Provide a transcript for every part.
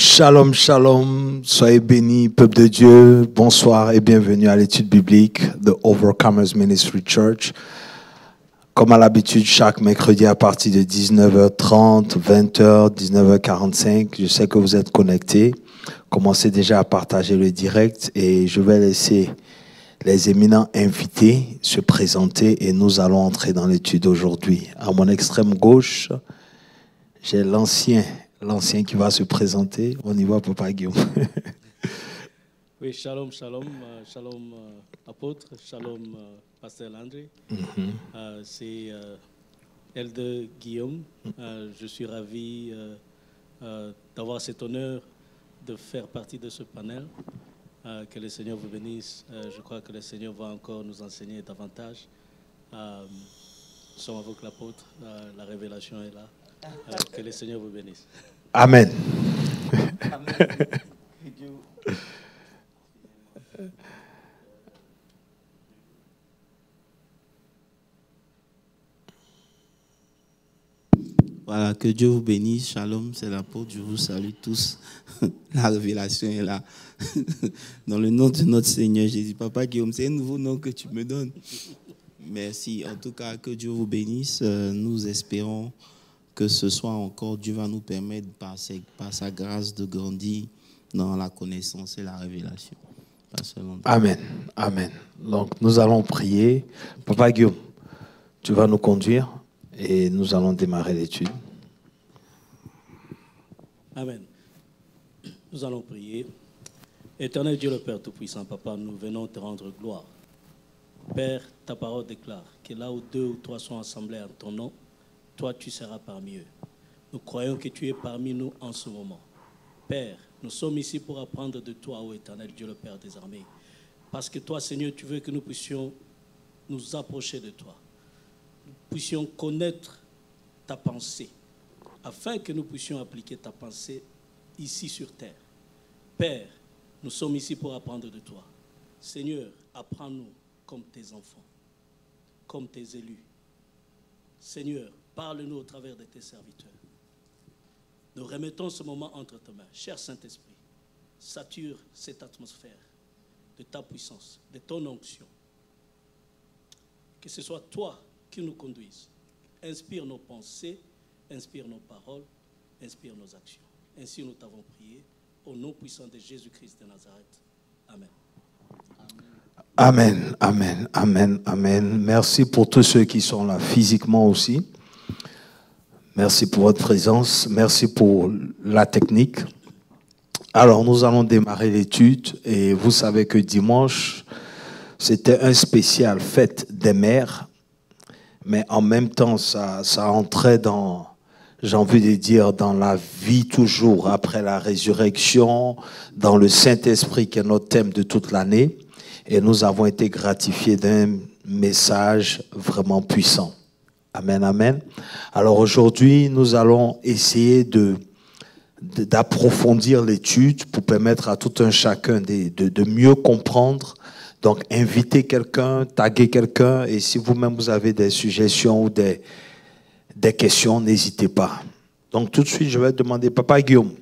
Shalom, shalom, soyez bénis, peuple de Dieu. Bonsoir et bienvenue à l'étude biblique de Overcomers Ministry Church. Comme à l'habitude, chaque mercredi à partir de 19h30, 20h, 19h45, je sais que vous êtes connectés. Commencez déjà à partager le direct et je vais laisser les éminents invités se présenter et nous allons entrer dans l'étude aujourd'hui. À mon extrême gauche, j'ai l'ancien qui va se présenter. On y va, Papa Guillaume. Oui, shalom, shalom, shalom apôtre, shalom pasteur Landry. C'est Elder Guillaume. Je suis ravi d'avoir cet honneur de faire partie de ce panel. Que le Seigneur vous bénisse. Je crois que le Seigneur va encore nous enseigner davantage. Nous sommes avec l'apôtre, la révélation est là. Que le Seigneur vous bénisse. Amen. Voilà, que Dieu vous bénisse. Shalom, c'est l'apôtre. Je vous salue tous. La révélation est là. Dans le nom de notre Seigneur Jésus. Papa Guillaume, c'est un nouveau nom que tu me donnes. Merci. En tout cas, que Dieu vous bénisse. Nous espérons que ce soir encore, Dieu va nous permettre, par sa grâce, de grandir dans la connaissance et la révélation. Amen. Amen. Donc, nous allons prier. Papa Guillaume, tu vas nous conduire et nous allons démarrer l'étude. Amen. Nous allons prier. Éternel Dieu le Père Tout-Puissant, Papa, nous venons te rendre gloire. Père, ta parole déclare que là où 2 ou 3 sont assemblés en ton nom, toi tu seras parmi eux. Nous croyons que tu es parmi nous en ce moment. Père, nous sommes ici pour apprendre de toi, ô Éternel Dieu le Père des armées. Parce que toi, Seigneur, tu veux que nous puissions nous approcher de toi. Nous puissions connaître ta pensée, afin que nous puissions appliquer ta pensée ici sur terre. Père, nous sommes ici pour apprendre de toi. Seigneur, apprends-nous comme tes enfants, comme tes élus. Seigneur, parle-nous au travers de tes serviteurs. Nous remettons ce moment entre tes mains. Cher Saint-Esprit, sature cette atmosphère de ta puissance, de ton onction. Que ce soit toi qui nous conduise. Inspire nos pensées, inspire nos paroles, inspire nos actions. Ainsi nous t'avons prié, au nom puissant de Jésus-Christ de Nazareth. Amen. Amen, amen, amen, amen. Merci pour tous ceux qui sont là physiquement aussi. Merci pour votre présence. Merci pour la technique. Alors, nous allons démarrer l'étude. Et vous savez que dimanche, c'était un spécial fête des mères. Mais en même temps, ça entrait dans, j'ai envie de dire, dans la vie toujours après la résurrection, dans le Saint-Esprit qui est notre thème de toute l'année. Et nous avons été gratifiés d'un message vraiment puissant. Amen, amen. Alors aujourd'hui, nous allons essayer d'approfondir l'étude pour permettre à tout un chacun de mieux comprendre. Donc, invitez quelqu'un, taguez quelqu'un, et si vous-même vous avez des suggestions ou des questions, n'hésitez pas. Donc, tout de suite, je vais demander, Papa Guillaume,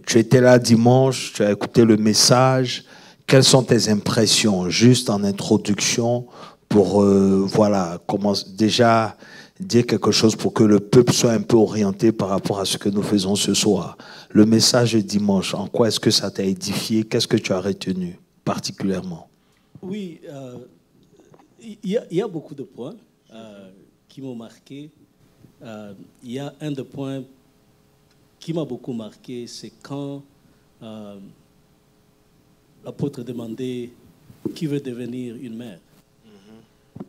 tu étais là dimanche, tu as écouté le message. Quelles sont tes impressions, juste en introduction, pour déjà dire quelque chose pour que le peuple soit un peu orienté par rapport à ce que nous faisons ce soir. Le message de dimanche, en quoi est-ce que ça t'a édifié? Qu'est-ce que tu as retenu particulièrement? Oui, il y a beaucoup de points qui m'ont marqué. Il y a un des points qui m'a beaucoup marqué, c'est quand l'apôtre demandait qui veut devenir une mère.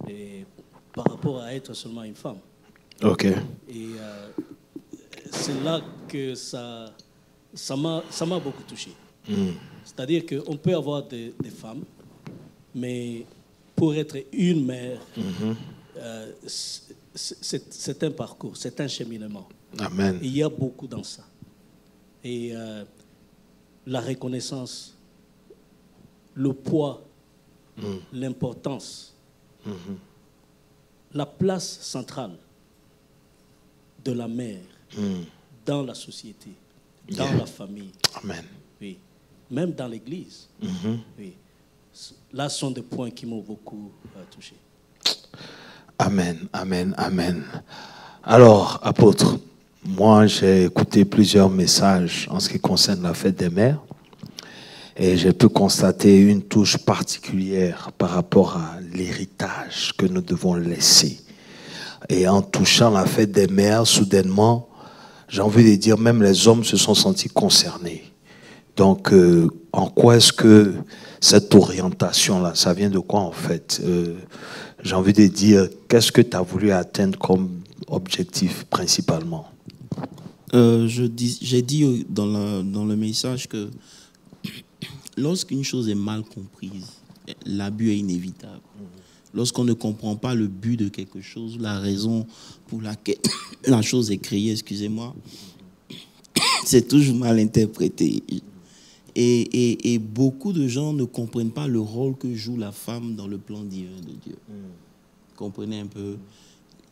Et par rapport à être seulement une femme. Ok. Et c'est là que ça m'a beaucoup touché. C'est-à-dire qu'on peut avoir des femmes, mais pour être une mère, c'est un parcours, c'est un cheminement. Amen. Et il y a beaucoup dans ça. Et la reconnaissance, le poids, l'importance, la place centrale de la mère dans la société, dans Yeah. la famille. Amen. Oui. Même dans l'église. Oui. Là, ce sont des points qui m'ont beaucoup touché. Amen, amen, amen. Alors, apôtre, moi j'ai écouté plusieurs messages en ce qui concerne la fête des mères et j'ai pu constater une touche particulière par rapport à l'héritage que nous devons laisser. Et en touchant la fête des mères, soudainement, j'ai envie de dire, même les hommes se sont sentis concernés. Donc, en quoi est-ce que cette orientation-là, ça vient de quoi en fait? J'ai envie de dire, qu'est-ce que tu as voulu atteindre comme objectif principalement? J'ai dit dans le message que lorsqu'une chose est mal comprise, l'abus est inévitable. Lorsqu'on ne comprend pas le but de quelque chose, la raison pour laquelle la chose est créée, excusez-moi, c'est toujours mal interprété. Et beaucoup de gens ne comprennent pas le rôle que joue la femme dans le plan divin de Dieu. Comprenez un peu.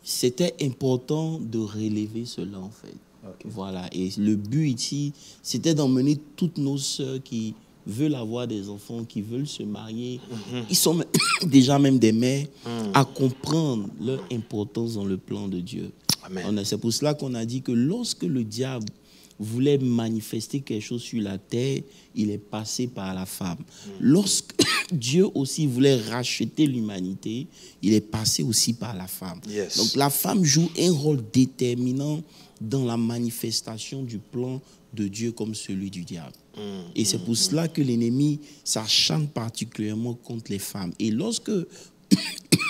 C'était important de relever cela, en fait. Okay. Voilà. Et le but ici, c'était d'emmener toutes nos sœurs qui veulent avoir des enfants, qui veulent se marier, ils sont déjà même des mères, à comprendre leur importance dans le plan de Dieu. C'est pour cela qu'on a dit que lorsque le diable voulait manifester quelque chose sur la terre, il est passé par la femme. Lorsque Dieu aussi voulait racheter l'humanité, il est passé aussi par la femme. Yes. Donc la femme joue un rôle déterminant dans la manifestation du plan de Dieu comme celui du diable. Et c'est pour cela que l'ennemi s'acharne particulièrement contre les femmes. Et lorsque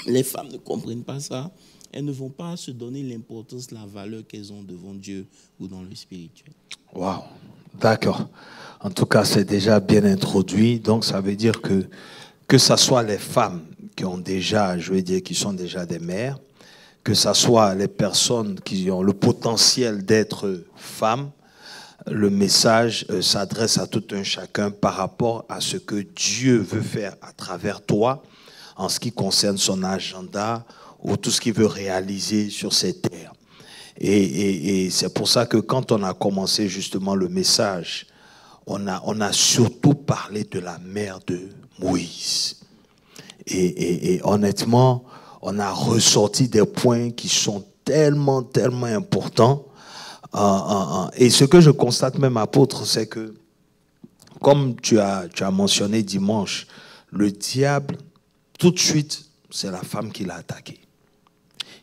les femmes ne comprennent pas ça, elles ne vont pas se donner l'importance, la valeur qu'elles ont devant Dieu ou dans le spirituel. Wow, d'accord. En tout cas, c'est déjà bien introduit. Donc, ça veut dire que ce soit les femmes qui ont déjà, je veux dire, qui sont déjà des mères, que ce soit les personnes qui ont le potentiel d'être femmes, le message s'adresse à tout un chacun par rapport à ce que Dieu veut faire à travers toi en ce qui concerne son agenda ou tout ce qu'il veut réaliser sur cette terre. Et c'est pour ça que quand on a commencé justement le message, on a surtout parlé de la mère de Moïse. Et honnêtement, on a ressorti des points qui sont tellement, tellement importants. Et ce que je constate même, apôtre, c'est que, comme tu as mentionné dimanche, le diable, tout de suite, c'est la femme qui l'a attaqué.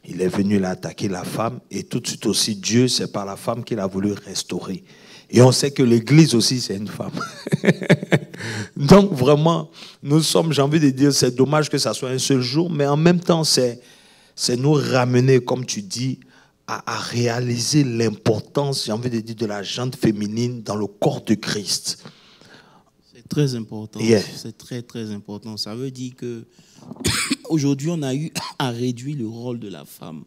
Il est venu l'attaquer, la femme, et tout de suite aussi, Dieu, c'est par la femme qu'il a voulu restaurer. Et on sait que l'Église aussi, c'est une femme. Donc vraiment, nous sommes, j'ai envie de dire, c'est dommage que ça soit un seul jour, mais en même temps, c'est nous ramener, comme tu dis, à réaliser l'importance, j'ai envie de dire, de la gente féminine dans le corps de Christ. C'est très important. Yeah. C'est très, très important. Ça veut dire que aujourd'hui, on a eu à réduire le rôle de la femme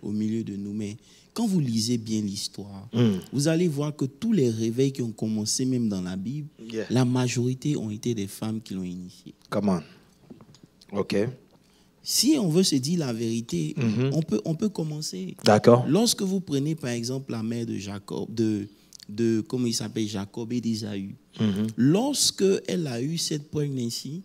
au milieu de nous. Mais quand vous lisez bien l'histoire, vous allez voir que tous les réveils qui ont commencé, même dans la Bible, la majorité ont été des femmes qui l'ont initié. Comment? OK. Si on veut se dire la vérité, on peut commencer. D'accord. Lorsque vous prenez, par exemple, la mère de Jacob, comment il s'appelle, Jacob et d'Isaü, lorsque elle a eu cette pregnancy,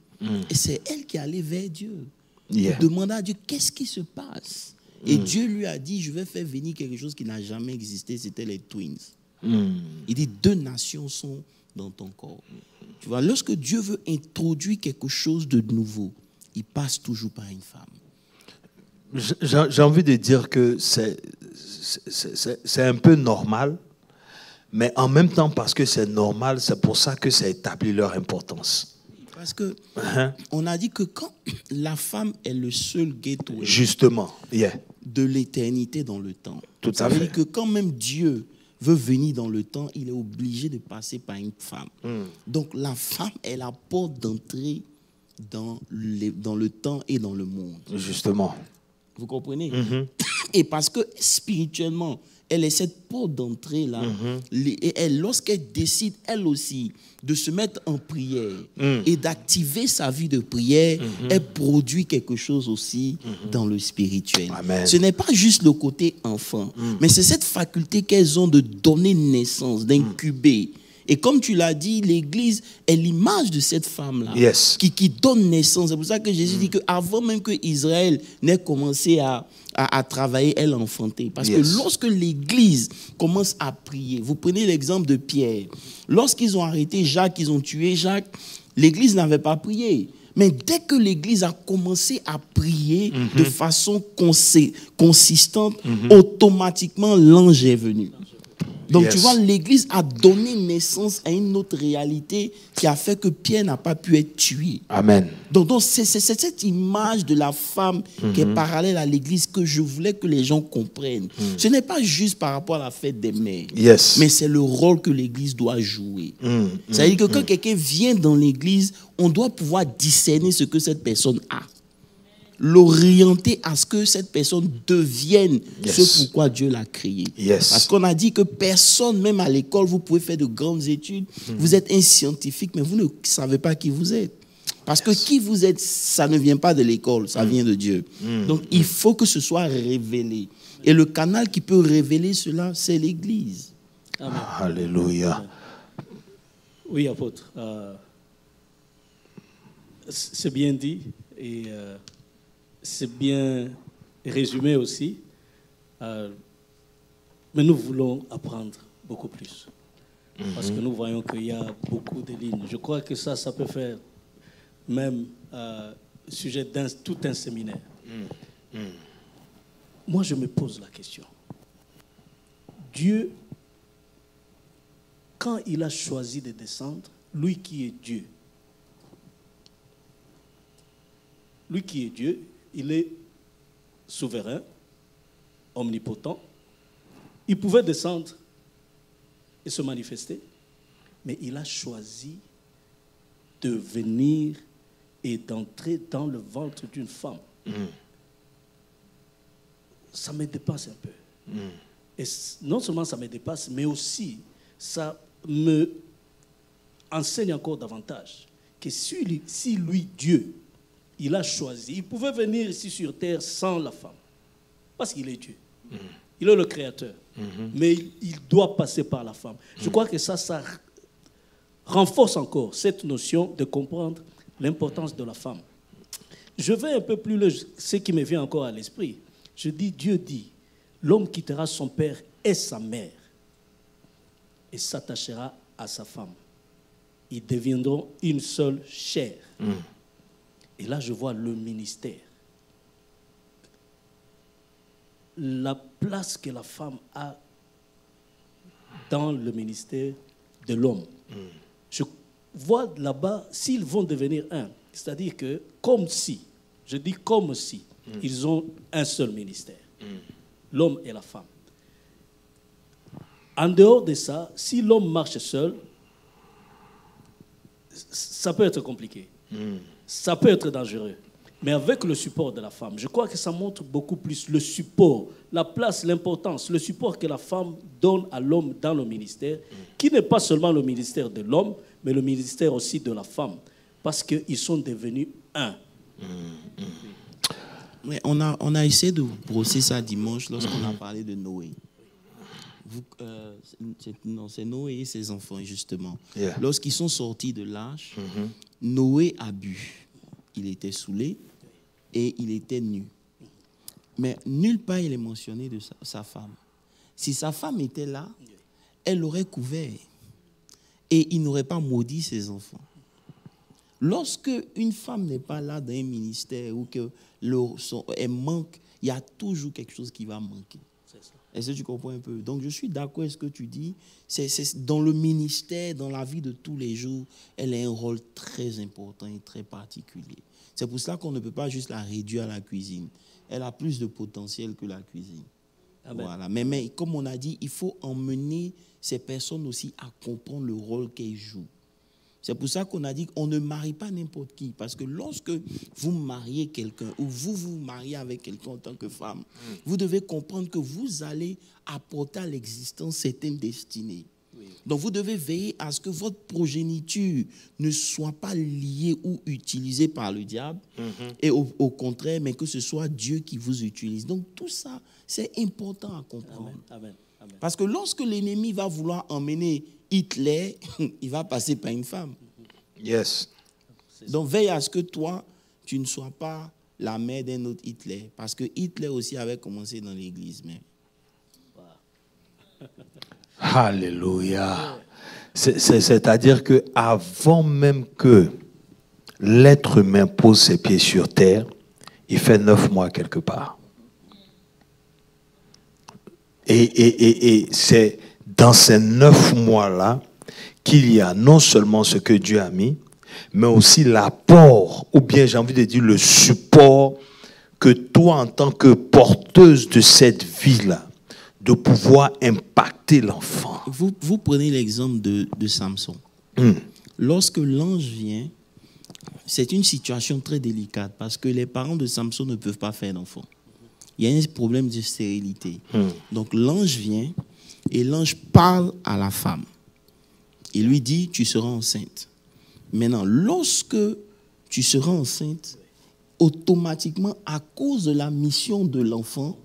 c'est elle qui allait vers Dieu. Yeah. Elle demanda à Dieu, qu'est-ce qui se passe? Et Dieu lui a dit, je vais faire venir quelque chose qui n'a jamais existé, c'était les twins. Il dit, 2 nations sont dans ton corps. Tu vois, lorsque Dieu veut introduire quelque chose de nouveau, il passe toujours par une femme. J'ai envie de dire que c'est un peu normal, mais en même temps, parce que c'est normal, c'est pour ça que ça établit leur importance. Parce que on a dit que quand la femme est le seul gateway justement, de l'éternité dans le temps, tout ça à veut fait. dire que quand même Dieu veut venir dans le temps, il est obligé de passer par une femme. Donc la femme est la porte d'entrée dans le temps et dans le monde. Justement. Vous comprenez? Et parce que spirituellement, elle est cette porte d'entrée là. Et elle, lorsqu'elle décide, elle aussi, de se mettre en prière et d'activer sa vie de prière, elle produit quelque chose aussi dans le spirituel. Amen. Ce n'est pas juste le côté enfant, mais c'est cette faculté qu'elles ont de donner naissance, d'incuber. Et comme tu l'as dit, l'Église est l'image de cette femme-là Yes. qui donne naissance. C'est pour ça que Jésus dit qu'avant même que Israël n'ait commencé à travailler, elle a enfanté. Parce que lorsque l'Église commence à prier, vous prenez l'exemple de Pierre. Lorsqu'ils ont arrêté Jacques, ils ont tué Jacques, l'Église n'avait pas prié. Mais dès que l'Église a commencé à prier de façon consistante, automatiquement l'ange est venu. Donc tu vois, l'Église a donné naissance à une autre réalité qui a fait que Pierre n'a pas pu être tué. Amen. Donc c'est cette image de la femme qui est parallèle à l'Église que je voulais que les gens comprennent. Ce n'est pas juste par rapport à la fête des mères, mais c'est le rôle que l'Église doit jouer. C'est-à-dire que quand quelqu'un vient dans l'Église, on doit pouvoir discerner ce que cette personne a. L'orienter à ce que cette personne devienne ce pourquoi Dieu l'a créé. Parce qu'on a dit que personne, même à l'école, vous pouvez faire de grandes études, vous êtes un scientifique, mais vous ne savez pas qui vous êtes. Parce que qui vous êtes, ça ne vient pas de l'école, ça vient de Dieu. Donc il faut que ce soit révélé. Et le canal qui peut révéler cela, c'est l'Église. Amen. Alléluia. Oui, apôtre. C'est bien dit et c'est bien résumé aussi. Mais nous voulons apprendre beaucoup plus. Parce que nous voyons qu'il y a beaucoup de lignes. Je crois que ça peut faire même sujet tout un séminaire. Moi, je me pose la question. Dieu, quand il a choisi de descendre, lui qui est Dieu, il est souverain, omnipotent. Il pouvait descendre et se manifester, mais il a choisi de venir et d'entrer dans le ventre d'une femme. Ça me dépasse un peu. Et non seulement ça me dépasse, mais aussi ça me enseigne encore davantage que si lui, Dieu, il a choisi, il pouvait venir ici sur terre sans la femme, parce qu'il est Dieu. Il est le Créateur. Mais il doit passer par la femme. Je crois que ça renforce encore cette notion de comprendre l'importance de la femme. Je vais un peu plus loin, ce qui me vient encore à l'esprit. Je dis, Dieu dit, l'homme quittera son père et sa mère et s'attachera à sa femme. Ils deviendront une seule chair. Et là, je vois le ministère. La place que la femme a dans le ministère de l'homme. Je vois là-bas, s'ils vont devenir un, c'est-à-dire que comme si, je dis comme si, ils ont un seul ministère, l'homme et la femme. En dehors de ça, si l'homme marche seul, ça peut être compliqué. Ça peut être dangereux. Mais avec le support de la femme, je crois que ça montre beaucoup plus le support, la place, l'importance, le support que la femme donne à l'homme dans le ministère, qui n'est pas seulement le ministère de l'homme, mais le ministère aussi de la femme, parce qu'ils sont devenus un. Ouais, on a essayé de brosser ça dimanche lorsqu'on a parlé de Noé. C'est Noé et ses enfants, justement. Lorsqu'ils sont sortis de l'arche, Noé a bu. Il était saoulé et il était nu. Mais nulle part il est mentionné de sa femme. Si sa femme était là, elle l'aurait couvert et il n'aurait pas maudit ses enfants. Lorsque une femme n'est pas là dans un ministère ou qu'elle manque, il y a toujours quelque chose qui va manquer. Est-ce que tu comprends un peu? Donc je suis d'accord avec ce que tu dis. C'est dans le ministère, dans la vie de tous les jours, elle a un rôle très important et très particulier. C'est pour cela qu'on ne peut pas juste la réduire à la cuisine. Elle a plus de potentiel que la cuisine. Amen. Voilà. Mais comme on a dit, il faut emmener ces personnes aussi à comprendre le rôle qu'elles jouent. C'est pour ça qu'on a dit qu'on ne marie pas n'importe qui. Parce que lorsque vous mariez quelqu'un ou vous vous mariez avec quelqu'un en tant que femme, vous devez comprendre que vous allez apporter à l'existence certaines destinées. Oui. Donc vous devez veiller à ce que votre progéniture ne soit pas liée ou utilisée par le diable, et au contraire, mais que ce soit Dieu qui vous utilise. Donc tout ça, c'est important à comprendre. Amen. Amen. Amen. Parce que lorsque l'ennemi va vouloir emmener Hitler, il va passer par une femme. Yes. Donc veille à ce que toi, tu ne sois pas la mère d'un autre Hitler. Parce que Hitler aussi avait commencé dans l'église même. Wow. Alléluia. C'est-à-dire que avant même que l'être humain pose ses pieds sur terre, il fait 9 mois quelque part. Et c'est dans ces 9 mois-là qu'il y a non seulement ce que Dieu a mis, mais aussi l'apport, ou bien j'ai envie de dire le support que toi, en tant que porteuse de cette vie-là, de pouvoir impacter l'enfant. Vous prenez l'exemple de Samson. Lorsque l'ange vient, c'est une situation très délicate parce que les parents de Samson ne peuvent pas faire d'enfant. Il y a un problème de stérilité. Donc l'ange vient et l'ange parle à la femme. Il lui dit, tu seras enceinte. Maintenant, lorsque tu seras enceinte, automatiquement, à cause de la mission de l'enfant,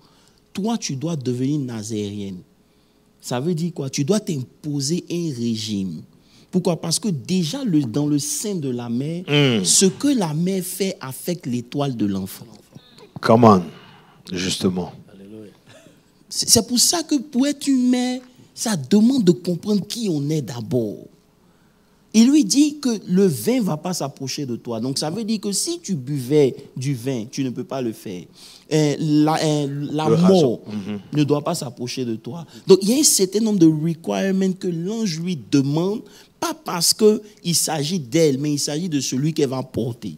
toi, tu dois devenir nazérienne. Ça veut dire quoi? Tu dois t'imposer un régime. Pourquoi? Parce que déjà, dans le sein de la mère, ce que la mère fait affecte l'étoile de l'enfant. Come on, justement. C'est pour ça que pour être une mère, ça demande de comprendre qui on est d'abord. Il lui dit que le vin ne va pas s'approcher de toi. Donc ça veut dire que si tu buvais du vin, tu ne peux pas le faire. La mort ne doit pas s'approcher de toi. Donc il y a un certain nombre de requirements que l'ange lui demande, pas parce qu'il s'agit d'elle, mais il s'agit de celui qu'elle va porter.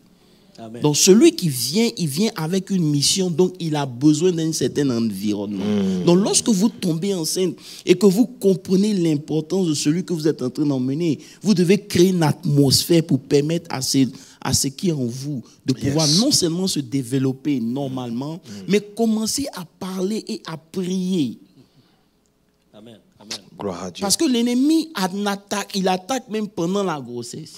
Amen. Donc celui qui vient, il vient avec une mission, donc il a besoin d'un certain environnement. Donc lorsque vous tombez enceinte et que vous comprenez l'importance de celui que vous êtes en train d'emmener, vous devez créer une atmosphère pour permettre à ce qui est en vous de pouvoir non seulement se développer normalement, mais commencer à parler et à prier. Amen. Amen. Gloire à Dieu. Parce que l'ennemi il attaque même pendant la grossesse.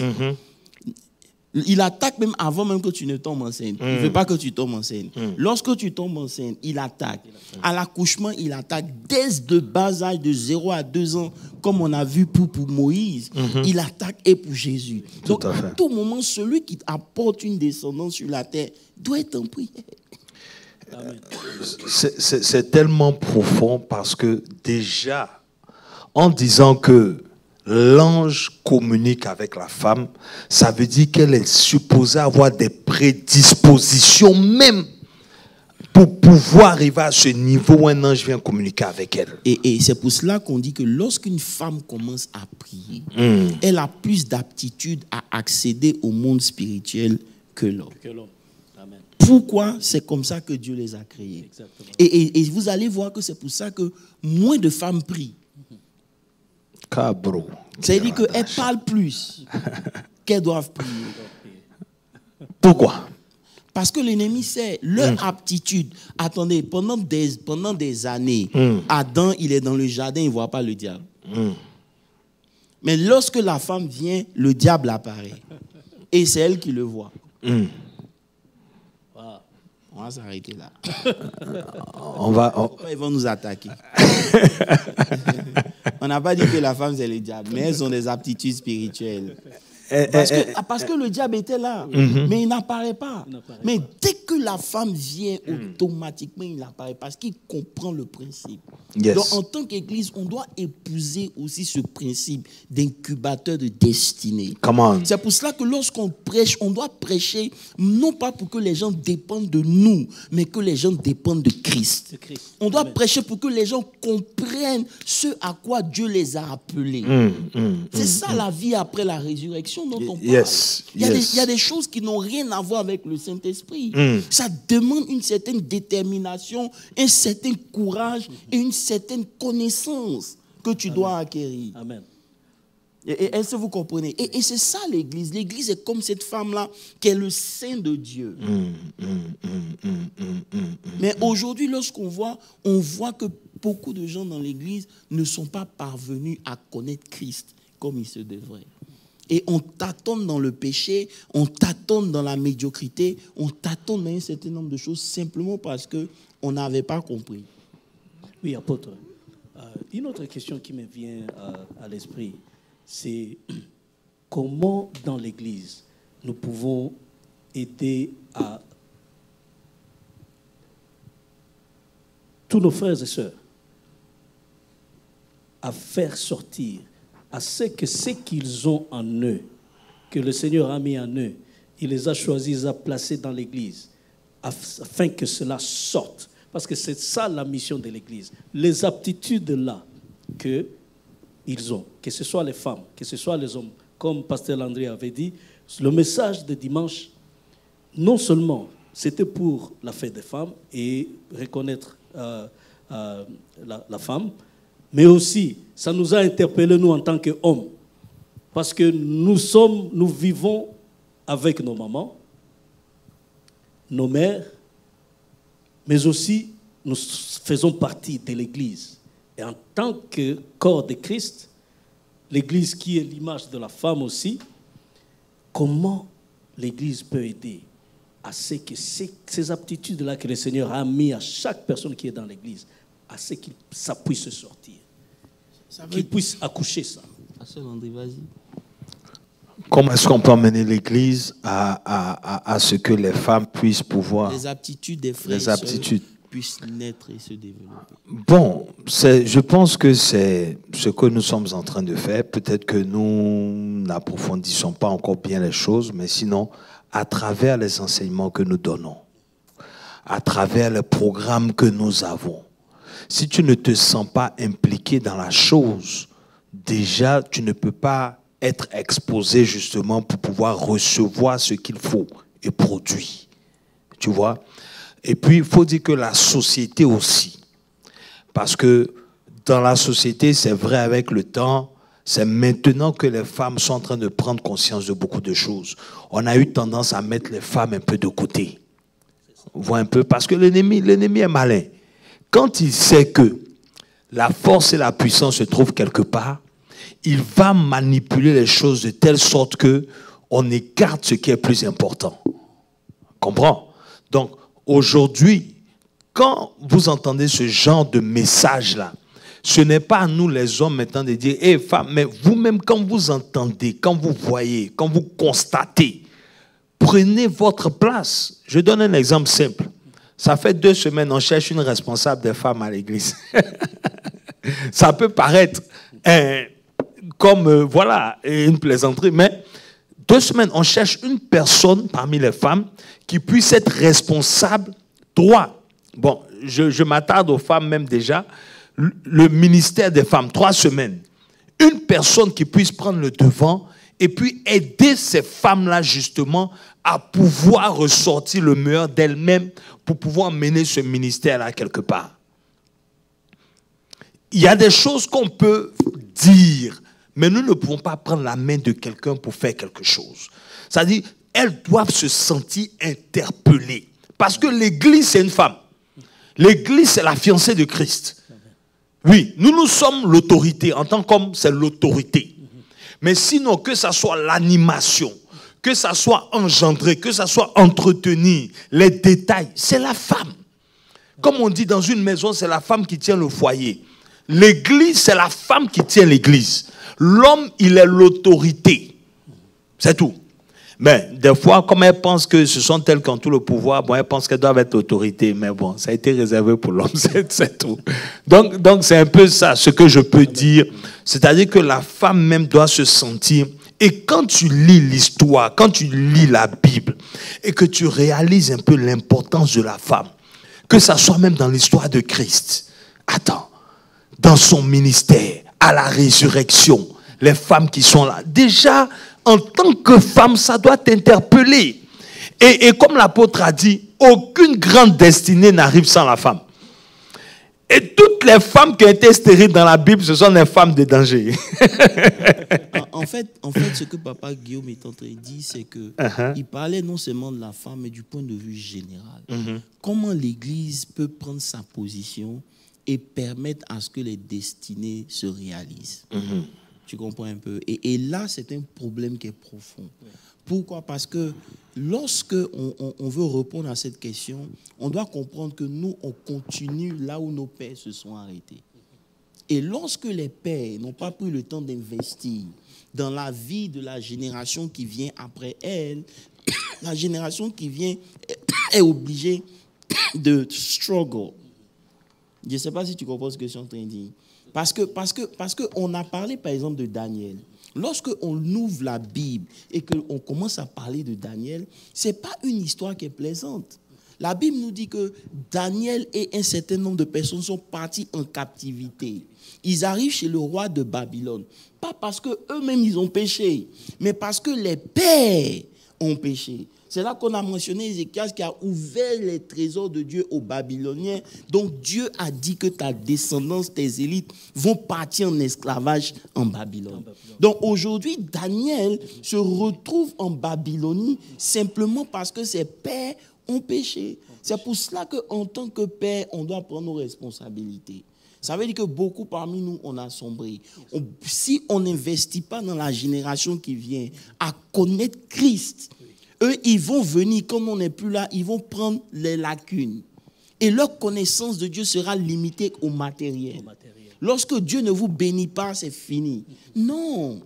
Il attaque même avant même que tu ne tombes enceinte. Il ne veut pas que tu tombes enceinte. Lorsque tu tombes enceinte, il attaque. À l'accouchement, il attaque dès le bas âge de 0 à 2 ans, comme on a vu pour Moïse. Il attaque et pour Jésus. Donc, à tout moment, celui qui apporte une descendance sur la terre doit être en prière. C'est tellement profond parce que déjà, en disant que l'ange communique avec la femme, ça veut dire qu'elle est supposée avoir des prédispositions même pour pouvoir arriver à ce niveau où un ange vient communiquer avec elle. Et c'est pour cela qu'on dit que lorsqu'une femme commence à prier, elle a plus d'aptitude à accéder au monde spirituel que l'homme. Pourquoi? C'est comme ça que Dieu les a créés. Et vous allez voir que c'est pour ça que moins de femmes prient. C'est-à-dire qu'elles parlent plus qu'elles doivent prier. Pourquoi? Parce que l'ennemi sait leur aptitude. Attendez, pendant des années, Adam, il est dans le jardin, il ne voit pas le diable. Mais lorsque la femme vient, le diable apparaît. Et c'est elle qui le voit. On va s'arrêter là. Ils vont nous attaquer. On n'a pas dit que la femme c'est le diable, mais elles ont des aptitudes spirituelles. Parce que le diable était là, mais il n'apparaît pas. Mais dès que la femme vient, automatiquement il apparaît parce qu'il comprend le principe. Donc en tant qu'église, on doit épouser aussi ce principe d'incubateur de destinée. C'est pour cela que lorsqu'on prêche, on doit prêcher non pas pour que les gens dépendent de nous, mais que les gens dépendent de Christ. On doit prêcher pour que les gens comprennent ce à quoi Dieu les a appelés. C'est ça la vie après la résurrection dont on parle. Il y a des choses qui n'ont rien à voir avec le Saint-Esprit. Ça demande une certaine détermination, un certain courage et une certaine connaissance que tu dois acquérir. Amen. Est-ce que vous comprenez? Et c'est ça l'Église. L'Église est comme cette femme-là qui est le sein de Dieu. Mais aujourd'hui, lorsqu'on voit, on voit que beaucoup de gens dans l'Église ne sont pas parvenus à connaître Christ comme il se devrait. Et on tâtonne dans le péché, on tâtonne dans la médiocrité, on tâtonne dans un certain nombre de choses simplement parce qu'on n'avait pas compris. Oui, apôtre. Une autre question qui me vient à l'esprit, c'est comment dans l'Église nous pouvons aider à tous nos frères et sœurs à faire sortir à ce qu'ils ont en eux, que le Seigneur a mis en eux, il les a choisis, il les a placés dans l'Église, afin que cela sorte. Parce que c'est ça la mission de l'Église. Les aptitudes là qu'ils ont, que ce soit les femmes, que ce soit les hommes, comme Pasteur Landry avait dit, le message de dimanche, non seulement c'était pour la fête des femmes et reconnaître la femme, mais aussi, ça nous a interpellés, nous, en tant qu'hommes. Parce que nous vivons avec nos mamans, nos mères, mais aussi, nous faisons partie de l'Église. Et en tant que corps de Christ, l'Église qui est l'image de la femme aussi, comment l'Église peut aider à ce que ces aptitudes-là que le Seigneur a mis à chaque personne qui est dans l'Église, à ce que ça puisse sortir, qu'il puisse accoucher ça. Comment est-ce qu'on peut amener l'Église à ce que les femmes puissent pouvoir... Les aptitudes des frères et sœurs puissent naître et se développer. Bon, je pense que c'est ce que nous sommes en train de faire. Peut-être que nous n'approfondissons pas encore bien les choses, mais sinon, à travers les enseignements que nous donnons, à travers les programmes que nous avons, si tu ne te sens pas impliqué dans la chose, déjà, tu ne peux pas être exposé justement pour pouvoir recevoir ce qu'il faut et produire. Tu vois? Et puis, il faut dire que la société aussi. Parce que dans la société, c'est vrai avec le temps, c'est maintenant que les femmes sont en train de prendre conscience de beaucoup de choses. On a eu tendance à mettre les femmes un peu de côté. Vous voyez un peu? Parce que l'ennemi est malin. Quand il sait que la force et la puissance se trouvent quelque part, il va manipuler les choses de telle sorte qu'on écarte ce qui est plus important. Comprends? Donc, aujourd'hui, quand vous entendez ce genre de message-là, ce n'est pas à nous les hommes maintenant de dire « Hé, femmes, mais vous-même, quand vous entendez, quand vous voyez, quand vous constatez, prenez votre place. » Je donne un exemple simple. Ça fait 2 semaines, on cherche une responsable des femmes à l'église. Ça peut paraître comme, voilà, une plaisanterie, mais 2 semaines, on cherche une personne parmi les femmes qui puisse être responsable droit. Bon, je m'attarde aux femmes même déjà. Le ministère des femmes, 3 semaines. Une personne qui puisse prendre le devant et puis aider ces femmes-là justement à pouvoir ressortir le meilleur d'elles-mêmes pour pouvoir mener ce ministère-là quelque part. Il y a des choses qu'on peut dire, mais nous ne pouvons pas prendre la main de quelqu'un pour faire quelque chose. C'est-à-dire, elles doivent se sentir interpellées. Parce que l'Église, c'est une femme. L'Église, c'est la fiancée de Christ. Oui, nous sommes l'autorité. En tant qu'homme, c'est l'autorité. Mais sinon, que ça soit l'animation, que ça soit engendré, que ça soit entretenu, les détails, c'est la femme. Comme on dit dans une maison, c'est la femme qui tient le foyer. L'église, c'est la femme qui tient l'église. L'homme, il est l'autorité. C'est tout. Mais des fois, comme elles pensent que ce sont elles qui ont tout le pouvoir, bon, elles pensent qu'elles doivent être l'autorité. Mais bon, ça a été réservé pour l'homme, c'est tout. Donc c'est un peu ça, ce que je peux dire. C'est-à-dire que la femme même doit se sentir... Et quand tu lis l'histoire, quand tu lis la Bible, et que tu réalises un peu l'importance de la femme, que ça soit même dans l'histoire de Christ, attends, dans son ministère, à la résurrection, les femmes qui sont là, déjà, en tant que femme, ça doit t'interpeller. Et comme l'apôtre a dit, aucune grande destinée n'arrive sans la femme. Et toutes les femmes qui ont été stériles dans la Bible, ce sont des femmes de danger. En en fait, ce que Papa Guillaume est en train de dire, c'est que il parlait non seulement de la femme, mais du point de vue général. Comment l'Église peut prendre sa position et permettre à ce que les destinées se réalisent. Tu comprends un peu? Et là, c'est un problème qui est profond. Pourquoi? Parce que lorsque on veut répondre à cette question, on doit comprendre que nous, on continue là où nos pères se sont arrêtés. Et lorsque les pères n'ont pas pris le temps d'investir dans la vie de la génération qui vient après elle, la génération qui vient est obligée de struggle. Je ne sais pas si tu comprends ce que je suis en train de dire. Parce que on a parlé, par exemple, de Daniel. Lorsque on ouvre la Bible et qu'on commence à parler de Daniel, ce n'est pas une histoire qui est plaisante. La Bible nous dit que Daniel et un certain nombre de personnes sont partis en captivité. Ils arrivent chez le roi de Babylone. Pas parce qu'eux-mêmes ils ont péché, mais parce que les pères ont péché. C'est là qu'on a mentionné Ézéchias qui a ouvert les trésors de Dieu aux Babyloniens. Donc Dieu a dit que ta descendance, tes élites, vont partir en esclavage en Babylone. Donc aujourd'hui, Daniel se retrouve en Babylonie simplement parce que ses pères ont péché. C'est pour cela qu'en tant que père, on doit prendre nos responsabilités. Ça veut dire que beaucoup parmi nous, on a sombré. Si on n'investit pas dans la génération qui vient à connaître Christ, eux, ils vont venir, comme on n'est plus là, ils vont prendre les lacunes. Et leur connaissance de Dieu sera limitée au matériel. Lorsque Dieu ne vous bénit pas, c'est fini. Non.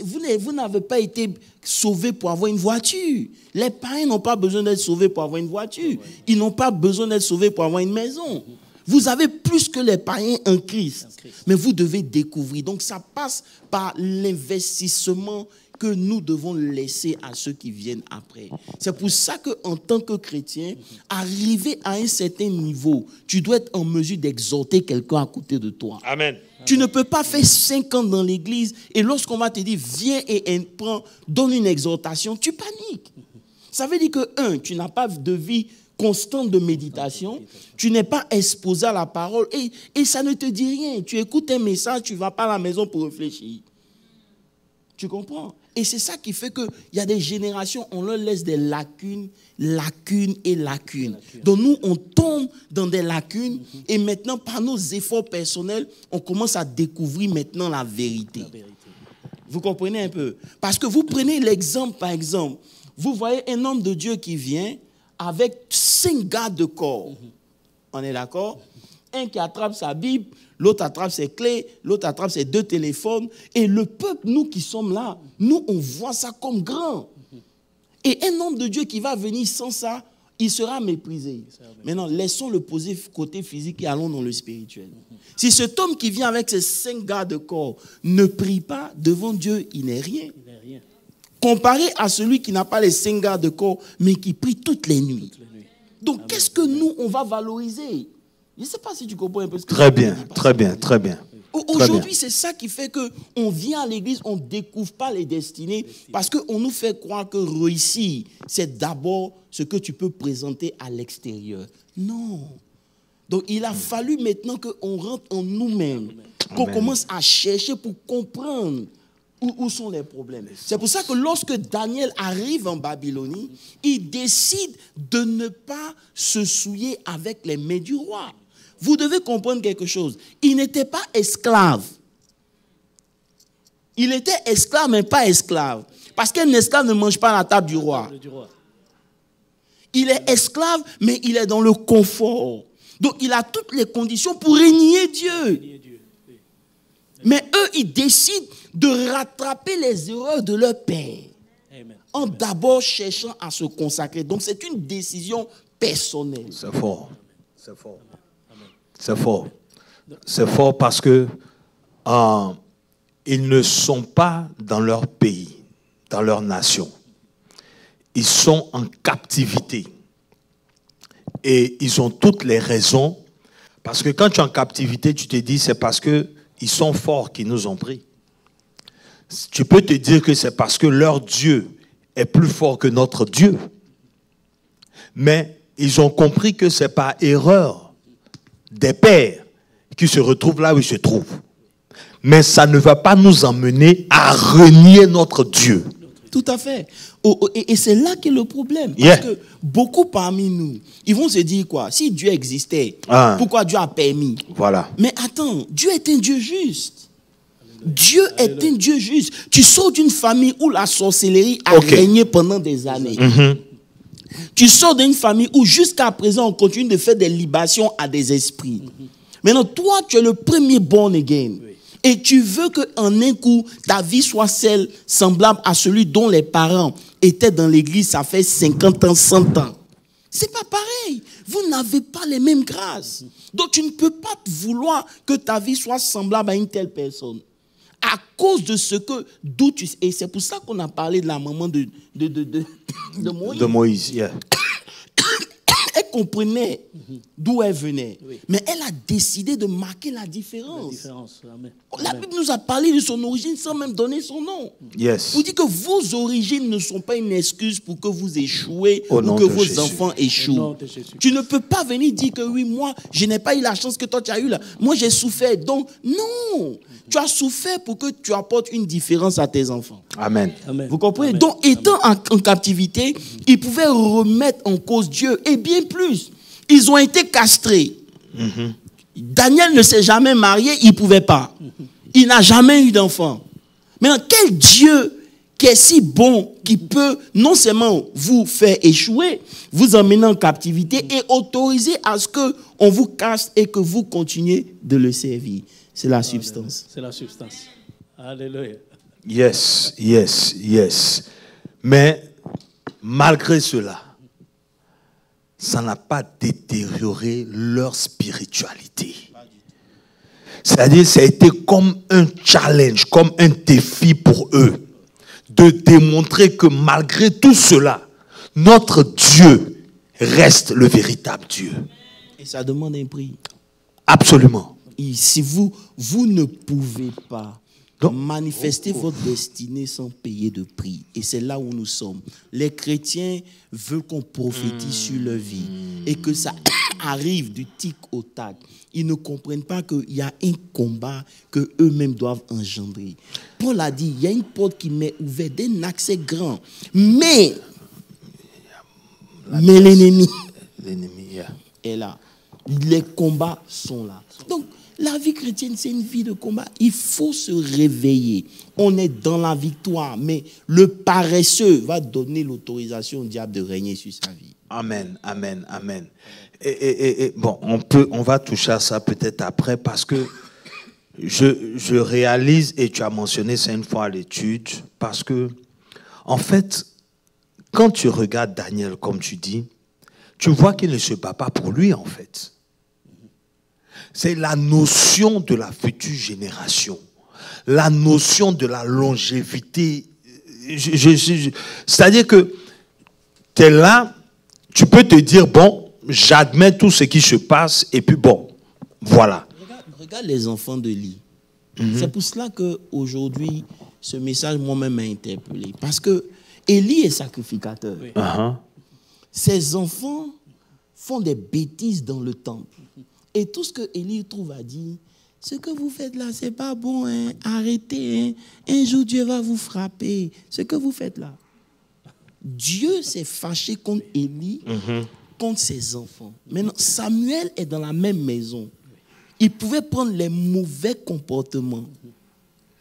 Vous n'avez pas été sauvé pour avoir une voiture. Les païens n'ont pas besoin d'être sauvés pour avoir une voiture. Ils n'ont pas besoin d'être sauvés pour avoir une maison. Vous avez plus que les païens en Christ. Mais vous devez découvrir. Donc ça passe par l'investissement que nous devons laisser à ceux qui viennent après. C'est pour ça qu'en tant que chrétien, arriver à un certain niveau, tu dois être en mesure d'exhorter quelqu'un à côté de toi. Amen. Tu ne peux pas faire 5 ans dans l'église et lorsqu'on va te dire, viens et donne une exhortation, tu paniques. Ça veut dire que, tu n'as pas de vie constante de méditation, tu n'es pas exposé à la parole et ça ne te dit rien. Tu écoutes un message, tu ne vas pas à la maison pour réfléchir. Tu comprends? Et c'est ça qui fait qu'il y a des générations, on leur laisse des lacunes. Donc nous, on tombe dans des lacunes et maintenant, par nos efforts personnels, on commence à découvrir maintenant la vérité. Vous comprenez un peu? Parce que vous prenez l'exemple, par exemple, vous voyez un homme de Dieu qui vient avec 5 gardes de corps. On est d'accord? Un qui attrape sa Bible, l'autre attrape ses clés, l'autre attrape ses 2 téléphones. Et le peuple, nous qui sommes là, nous, on voit ça comme grand. Et un homme de Dieu qui va venir sans ça, il sera méprisé. Maintenant, laissons le poser côté physique et allons dans le spirituel. Si cet homme qui vient avec ses 5 gardes de corps ne prie pas, devant Dieu, il n'est rien. Comparé à celui qui n'a pas les 5 gardes de corps, mais qui prie toutes les nuits. Donc, qu'est-ce que nous, on va valoriser? Je ne sais pas si tu comprends un peu ce que Très bien. Aujourd'hui, c'est ça qui fait qu'on vient à l'église, on ne découvre pas les destinées parce qu'on nous fait croire que réussir, c'est d'abord ce que tu peux présenter à l'extérieur. Non. Donc, il a fallu maintenant qu'on rentre en nous-mêmes, qu'on commence à chercher pour comprendre où sont les problèmes. C'est pour ça que lorsque Daniel arrive en Babylonie, il décide de ne pas se souiller avec les mets du roi. Vous devez comprendre quelque chose. Il n'était pas esclave. Il était esclave, mais pas esclave. Parce qu'un esclave ne mange pas à la table du roi. Il est esclave, mais il est dans le confort. Donc, il a toutes les conditions pour régner Dieu. Mais eux, ils décident de rattraper les erreurs de leur père. En d'abord cherchant à se consacrer. Donc, c'est une décision personnelle. C'est fort. C'est fort. C'est fort. C'est fort parce que ils ne sont pas dans leur pays, dans leur nation. Ils sont en captivité. Et ils ont toutes les raisons. Parce que quand tu es en captivité, tu te dis c'est parce qu'ils sont forts qu'ils nous ont pris. Tu peux te dire que c'est parce que leur Dieu est plus fort que notre Dieu. Mais ils ont compris que c'est par erreur des pères qui se retrouvent là où ils se trouvent. mais ça ne va pas nous emmener à renier notre Dieu. Tout à fait. Et c'est là qu'est le problème. Parce Yeah. que beaucoup parmi nous, ils vont se dire quoi? Si Dieu existait, pourquoi Dieu a permis? Voilà. Mais attends, Dieu est un Dieu juste. Dieu est un Dieu juste. Tu sors d'une famille où la sorcellerie a régné pendant des années. Tu sors d'une famille où jusqu'à présent on continue de faire des libations à des esprits. Maintenant, toi, tu es le premier born again. Et tu veux qu'en un coup, ta vie soit celle semblable à celui dont les parents étaient dans l'église, ça fait 50 ans, 100 ans. C'est pas pareil. Vous n'avez pas les mêmes grâces. Donc, tu ne peux pas te vouloir que ta vie soit semblable à une telle personne. À cause de ce que, d'où tu... Et c'est pour ça qu'on a parlé de la maman de Moïse. De Moïse, yeah. Elle comprenait d'où elle venait. Oui. Mais elle a décidé de marquer la différence. Amen. La Bible nous a parlé de son origine sans même donner son nom. Yes. Vous dites que vos origines ne sont pas une excuse pour que vous échouez ou que vos Jésus. Enfants échouent. Tu ne peux pas venir dire que oui, moi, je n'ai pas eu la chance que toi tu as eu là. Moi, j'ai souffert. Donc, non. Tu as souffert pour que tu apportes une différence à tes enfants. Amen. Amen. Vous comprenez? Amen. Donc, étant en captivité, ils pouvaient remettre en cause Dieu. Et bien plus, ils ont été castrés. Daniel ne s'est jamais marié, il ne pouvait pas. Il n'a jamais eu d'enfant. Maintenant, quel Dieu qui est si bon, qui peut non seulement vous faire échouer, vous emmener en captivité et autoriser à ce qu'on vous casse et que vous continuez de le servir? C'est la substance. C'est la substance. Alléluia. Yes, yes, yes. Mais malgré cela, ça n'a pas détérioré leur spiritualité. C'est-à-dire, ça a été comme un challenge, comme un défi pour eux, de démontrer que malgré tout cela, notre Dieu reste le véritable Dieu. Et ça demande un prix. Absolument. Et si vous ne pouvez pas manifester votre destinée sans payer de prix. Et c'est là où nous sommes. Les chrétiens veulent qu'on prophétise sur leur vie et que ça arrive du tic au tac. Ils ne comprennent pas qu'il y a un combat que eux-mêmes doivent engendrer. Paul a dit, il y a une porte qui m'est ouverte d'un accès grand. Mais l'ennemi est là. Les combats sont là. Donc, la vie chrétienne, c'est une vie de combat. Il faut se réveiller. On est dans la victoire, mais le paresseux va donner l'autorisation au diable de régner sur sa vie. Amen, amen, amen. Et bon, on va toucher à ça peut-être après parce que je réalise, et tu as mentionné ça une fois à l'étude, parce que, en fait, quand tu regardes Daniel, comme tu dis, tu vois qu'il ne se bat pas pour lui, en fait. C'est la notion de la future génération, la notion de la longévité. C'est-à-dire que tu es là, tu peux te dire, bon, j'admets tout ce qui se passe, et puis bon, voilà. Regarde les enfants de Lie. C'est pour cela qu'aujourd'hui, ce message moi-même m'a interpellé. Parce que Élie est sacrificateur. Oui. Ses enfants font des bêtises dans le temple. Et tout ce que Élie trouve à dire, ce que vous faites là, c'est pas bon, hein? Arrêtez, hein? Un jour Dieu va vous frapper. Ce que vous faites là. Dieu s'est fâché contre Élie, contre ses enfants. Maintenant, Samuel est dans la même maison. Il pouvait prendre les mauvais comportements,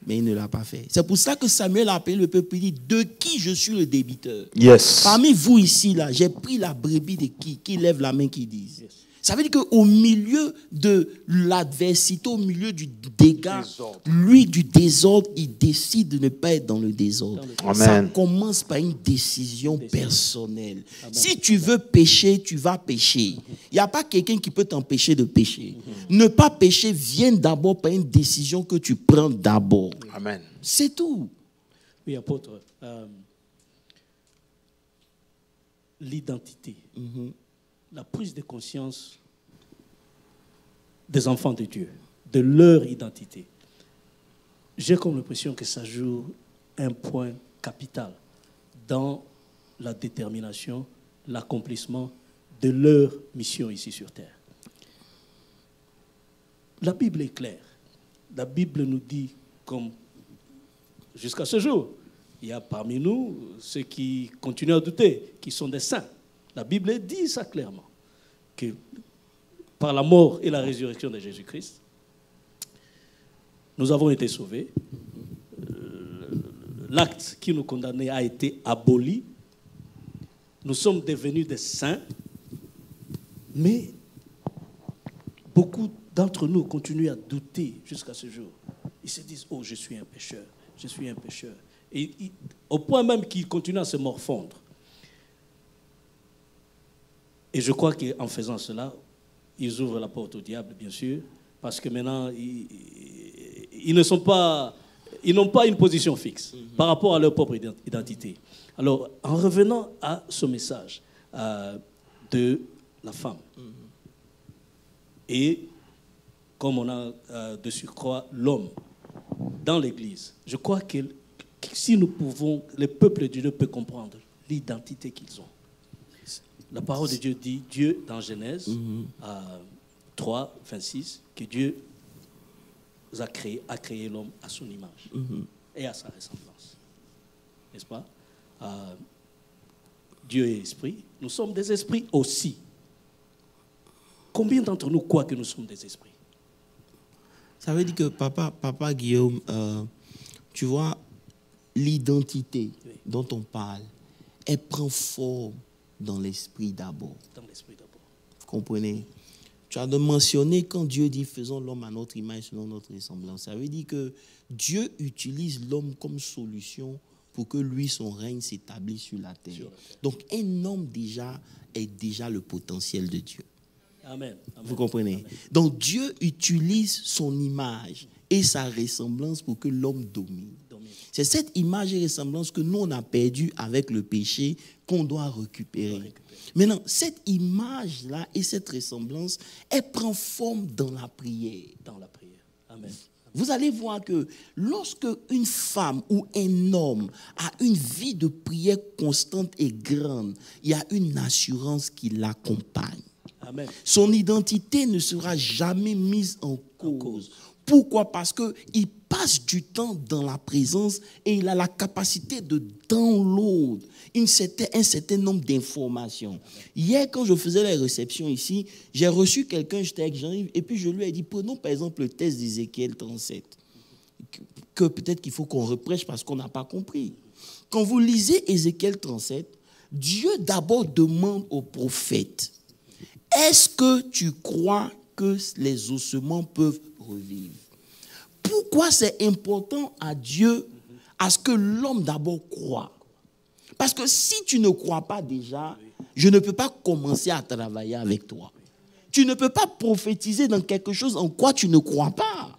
mais il ne l'a pas fait. C'est pour ça que Samuel a appelé le peuple et dit, de qui je suis le débiteur? Yes. Parmi vous ici, là, j'ai pris la brebis de qui lève la main, qui disent. Yes. Ça veut dire qu'au milieu de l'adversité, au milieu du dégât, lui, du désordre, il décide de ne pas être dans le désordre. Amen. Ça commence par une décision personnelle. Amen. Si tu veux pécher, tu vas pécher. Il n'y a pas quelqu'un qui peut t'empêcher de pécher. Ne pas pécher vient d'abord par une décision que tu prends d'abord. Amen. C'est tout. Oui, apôtre. L'identité. La prise de conscience des enfants de Dieu, de leur identité. J'ai comme l'impression que ça joue un point capital dans la détermination, l'accomplissement de leur mission ici sur terre. La Bible est claire. la Bible nous dit, comme jusqu'à ce jour, il y a parmi nous ceux qui continuent à douter, qui sont des saints. La Bible dit ça clairement, que par la mort et la résurrection de Jésus-Christ, nous avons été sauvés. L'acte qui nous condamnait a été aboli. Nous sommes devenus des saints, mais beaucoup d'entre nous continuent à douter jusqu'à ce jour. Ils se disent, oh, je suis un pécheur, je suis un pécheur. Et au point même qu'ils continuent à se morfondre. Et je crois qu'en faisant cela, ils ouvrent la porte au diable, bien sûr, parce que maintenant, ils n'ont pas une position fixe par rapport à leur propre identité. Alors, en revenant à ce message de la femme, et comme on a de surcroît l'homme dans l'Église, je crois que si nous pouvons, le peuple de Dieu peut comprendre l'identité qu'ils ont. La parole de Dieu dit, Dieu, dans Genèse 3, 26, que Dieu a créé l'homme à son image et à sa ressemblance. N'est-ce pas? Dieu est esprit. Nous sommes des esprits aussi. Combien d'entre nous croient que nous sommes des esprits? Ça veut dire que papa Guillaume, tu vois, l'identité dont on parle, elle prend forme dans l'esprit d'abord. Dans l'esprit d'abord. Vous comprenez? Tu as de mentionner quand Dieu dit faisons l'homme à notre image selon notre ressemblance. Ça veut dire que Dieu utilise l'homme comme solution pour que lui, son règne s'établisse sur la terre. Donc un homme déjà est déjà le potentiel de Dieu. Amen. Vous comprenez? Amen. Donc Dieu utilise son image et sa ressemblance pour que l'homme domine. C'est cette image et ressemblance que nous, on a perdue avec le péché qu'on doit récupérer. Maintenant, cette image-là et cette ressemblance, elle prend forme dans la prière. Dans la prière. Amen. Vous allez voir que lorsque une femme ou un homme a une vie de prière constante et grande, il y a une assurance qui l'accompagne. Amen. Son identité ne sera jamais mise en cause. Pourquoi? Parce qu'il passe du temps dans la présence et il a la capacité de download un certain nombre d'informations. Hier, quand je faisais les réceptions ici, j'ai reçu quelqu'un, j'étais avec Jean-Yves, et puis je lui ai dit, prenons par exemple le test d'Ézéchiel 37, que peut-être qu'il faut qu'on reprêche parce qu'on n'a pas compris. Quand vous lisez Ézéchiel 37, Dieu d'abord demande au prophète, est-ce que tu crois que les ossements peuvent revivre? Pourquoi c'est important à Dieu à ce que l'homme d'abord croit? Parce que si tu ne crois pas déjà, je ne peux pas commencer à travailler avec toi. Tu ne peux pas prophétiser dans quelque chose en quoi tu ne crois pas.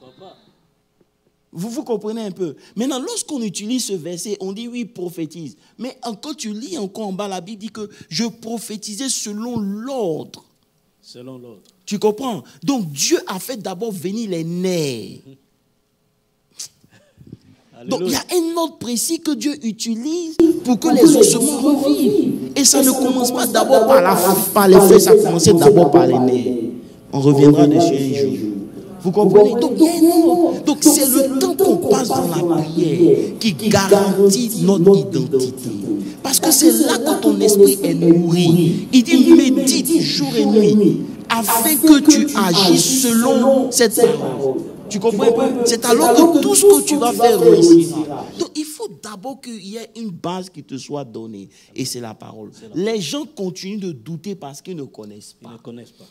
Vous comprenez un peu? Maintenant, lorsqu'on utilise ce verset, on dit oui, prophétise. Mais quand tu lis encore en bas, la Bible dit que je prophétisais selon l'ordre. Selon l'ordre. Tu comprends? Donc Dieu a fait d'abord venir les nerfs. Donc il y a un ordre précis que Dieu utilise pour que les ossements revivent. Et ça ne commence pas d'abord par les feux, ça commence d'abord par les nerfs. On reviendra dessus un jour. Vous comprenez? Donc il y a un ordre. Donc c'est le temps qu'on passe dans la prière qui garantit notre identité. Parce que c'est là que ton esprit est nourri. Il dit médite jour et nuit afin que tu agisses selon cette parole. Tu comprends? C'est alors que tout ce que tu vas faire réussira. Donc il faut d'abord qu'il y ait une base qui te soit donnée. Et c'est la parole. Les gens continuent de douter parce qu'ils ne connaissent pas.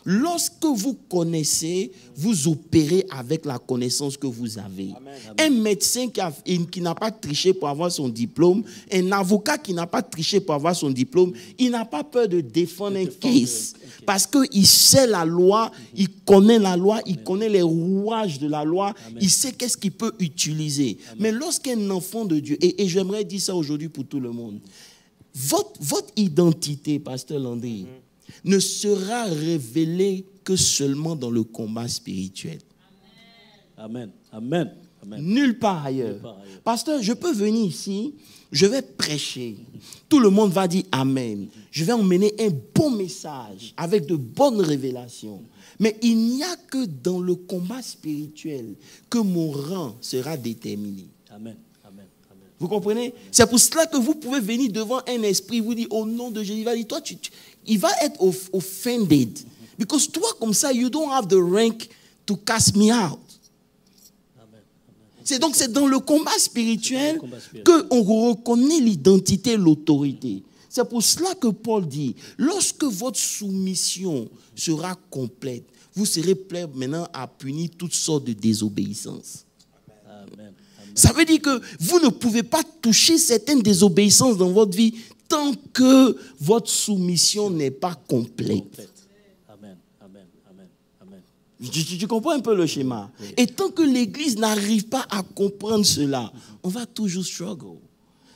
Lorsque vous connaissez, vous opérez avec la connaissance que vous avez. Amen. Un médecin qui n'a pas triché pour avoir son diplôme, un avocat qui n'a pas triché pour avoir son diplôme, il n'a pas peur de défendre un case. Parce qu'il sait la loi, il connaît la loi, il connaît les rouages de la loi, il sait qu'est-ce qu'il peut utiliser. Mais lorsqu'un enfant de Dieu, et j'aimerais dire ça aujourd'hui pour tout le monde, votre identité, Pasteur Landry, ne sera révélée que seulement dans le combat spirituel. Amen. Amen. Amen. Nulle part ailleurs. Nulle part ailleurs. Pasteur, je peux venir ici, je vais prêcher. Tout le monde va dire Amen. Je vais emmener un bon message avec de bonnes révélations. Mais il n'y a que dans le combat spirituel que mon rang sera déterminé. Amen. Amen. Amen. Vous comprenez? C'est pour cela que vous pouvez venir devant un esprit, vous dire au nom de Jésus, il va dire, toi, il va être offended. Because toi, comme ça, you don't have the rank to cast me out. C'est donc c'est dans le combat spirituel qu'on reconnaît l'identité et l'autorité. C'est pour cela que Paul dit, lorsque votre soumission sera complète, vous serez prêts maintenant à punir toutes sortes de désobéissances. Amen. Ça veut dire que vous ne pouvez pas toucher certaines désobéissances dans votre vie tant que votre soumission n'est pas complète. Amen. Amen. Amen. Amen. Tu comprends un peu le schéma? Oui. Et tant que l'Église n'arrive pas à comprendre cela, on va toujours struggle.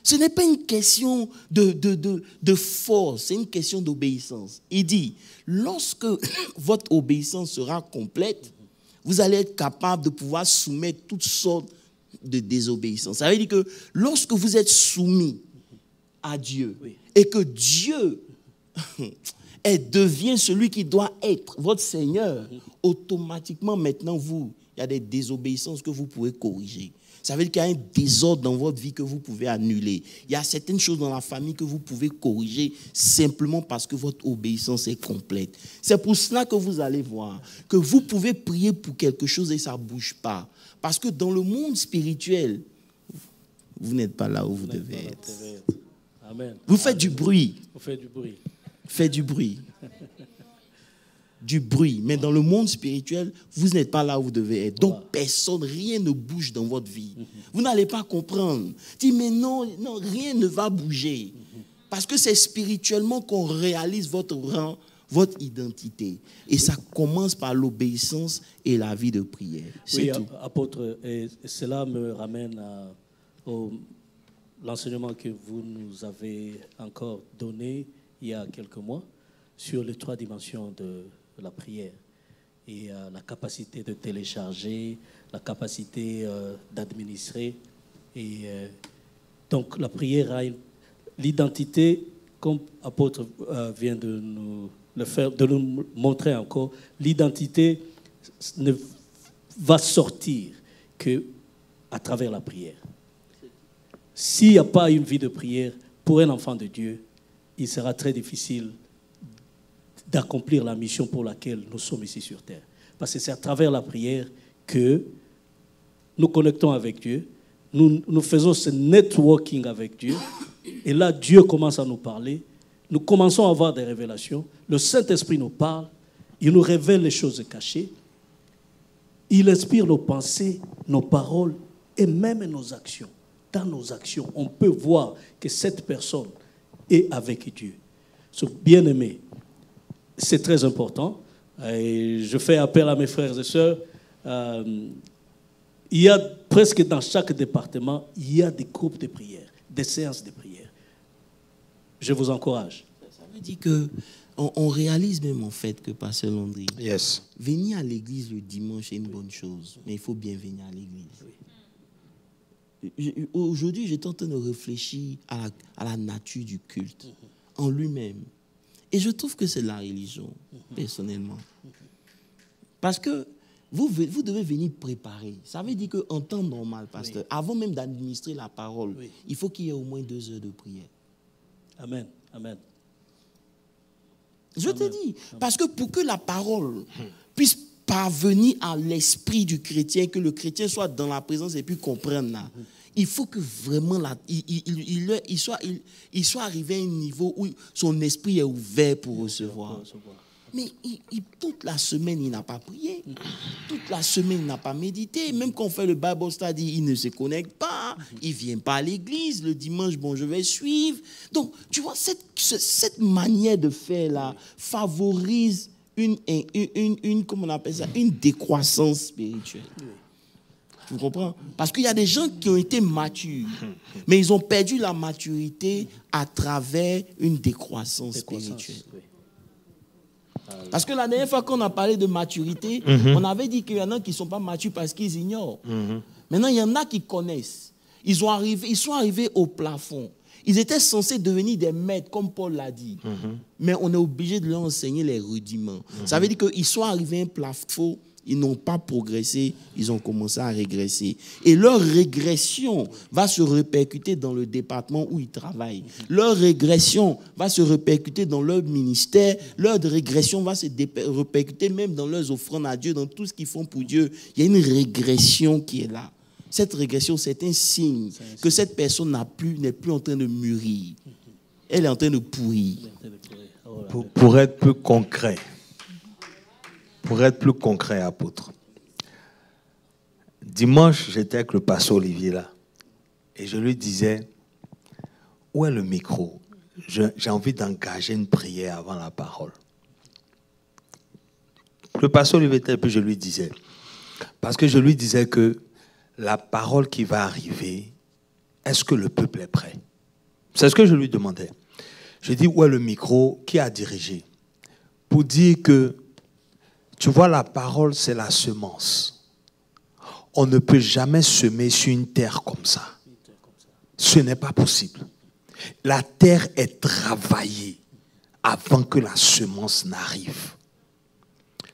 Ce n'est pas une question de force, c'est une question d'obéissance. Il dit, lorsque votre obéissance sera complète, vous allez être capable de pouvoir soumettre toutes sortes de désobéissances. Ça veut dire que lorsque vous êtes soumis à Dieu, oui, et que Dieu devient celui qui doit être votre Seigneur, automatiquement maintenant il y a des désobéissances que vous pouvez corriger. Ça veut dire qu'il y a un désordre dans votre vie que vous pouvez annuler. Il y a certaines choses dans la famille que vous pouvez corriger simplement parce que votre obéissance est complète. C'est pour cela que vous allez voir que vous pouvez prier pour quelque chose et ça ne bouge pas. Parce que dans le monde spirituel, vous n'êtes pas là où vous devez être. Amen. Vous faites du bruit. Vous faites du bruit. Faites du bruit. Du bruit. Mais dans le monde spirituel, vous n'êtes pas là où vous devez être. Donc, personne, rien ne bouge dans votre vie. Vous n'allez pas comprendre. Dites, mais non, rien ne va bouger. Parce que c'est spirituellement qu'on réalise votre rang, votre identité. Et ça commence par l'obéissance et la vie de prière. C'est tout. Apôtre, et cela me ramène à l'enseignement que vous nous avez encore donné il y a quelques mois sur les 3 dimensions de la prière et la capacité de télécharger, la capacité d'administrer. Et donc la prière a l'identité, comme l'apôtre vient de nous le faire, de nous montrer encore, l'identité ne va sortir que à travers la prière. S'il n'y a pas une vie de prière pour un enfant de Dieu, il sera très difficile d'accomplir la mission pour laquelle nous sommes ici sur terre. Parce que c'est à travers la prière que nous connectons avec Dieu, nous faisons ce networking avec Dieu, et là, Dieu commence à nous parler, nous commençons à avoir des révélations, le Saint-Esprit nous parle, il nous révèle les choses cachées, il inspire nos pensées, nos paroles et même nos actions. Dans nos actions, on peut voir que cette personne est avec Dieu. Bien-aimé, c'est très important. Et je fais appel à mes frères et sœurs. Il y a presque dans chaque département, il y a des groupes de prière, des séances de prière. Je vous encourage. Ça veut dire qu'on réalise même en fait que, Pasteur Landry, venir à l'église le dimanche est une bonne chose, mais il faut bien venir à l'église. Aujourd'hui, j'étais en train de réfléchir à la nature du culte en lui-même. Et je trouve que c'est la religion, personnellement. Parce que vous devez venir préparer. Ça veut dire qu'en temps normal, pasteur, avant même d'administrer la parole, il faut qu'il y ait au moins 2 heures de prière. Amen. Amen. Je te dis, parce que pour que la parole puisse parvenir à l'esprit du chrétien, que le chrétien soit dans la présence et puis comprendre là, il faut que vraiment il soit arrivé à un niveau où son esprit est ouvert pour recevoir. Mais toute la semaine, il n'a pas prié. Toute la semaine, il n'a pas médité. Même quand on fait le Bible study, il ne se connecte pas. Il ne vient pas à l'église. Le dimanche, bon, je vais suivre. Donc, tu vois, cette manière de faire là favorise comment on appelle ça, une décroissance spirituelle. Tu comprends? Parce qu'il y a des gens qui ont été matures, mais ils ont perdu la maturité à travers une décroissance spirituelle. Parce que la dernière fois qu'on a parlé de maturité, on avait dit qu'il y en a qui ne sont pas matures parce qu'ils ignorent. Maintenant, il y en a qui connaissent. Ils sont arrivés au plafond. Ils étaient censés devenir des maîtres, comme Paul l'a dit. Mais on est obligé de leur enseigner les rudiments. Ça veut dire qu'ils sont arrivés à un plafond, ils n'ont pas progressé, ils ont commencé à régresser. Et leur régression va se répercuter dans le département où ils travaillent. Leur régression va se répercuter dans leur ministère. Leur régression va se répercuter même dans leurs offrandes à Dieu, dans tout ce qu'ils font pour Dieu. Il y a une régression qui est là. Cette régression, c'est un signe que cette personne n'est plus en train de mûrir. Elle est en train de pourrir. Pour être plus concret, apôtre. Dimanche, j'étais avec le pasteur Olivier là, et je lui disais, où est le micro? J'ai envie d'engager une prière avant la parole. Le pasteur Olivier était, et puis je lui disais, parce que je lui disais que la parole qui va arriver, est-ce que le peuple est prêt? C'est ce que je lui demandais. Je dis, où est le micro? Qui a dirigé? Pour dire que, tu vois, la parole, c'est la semence. On ne peut jamais semer sur une terre comme ça. Ce n'est pas possible. La terre est travaillée avant que la semence n'arrive.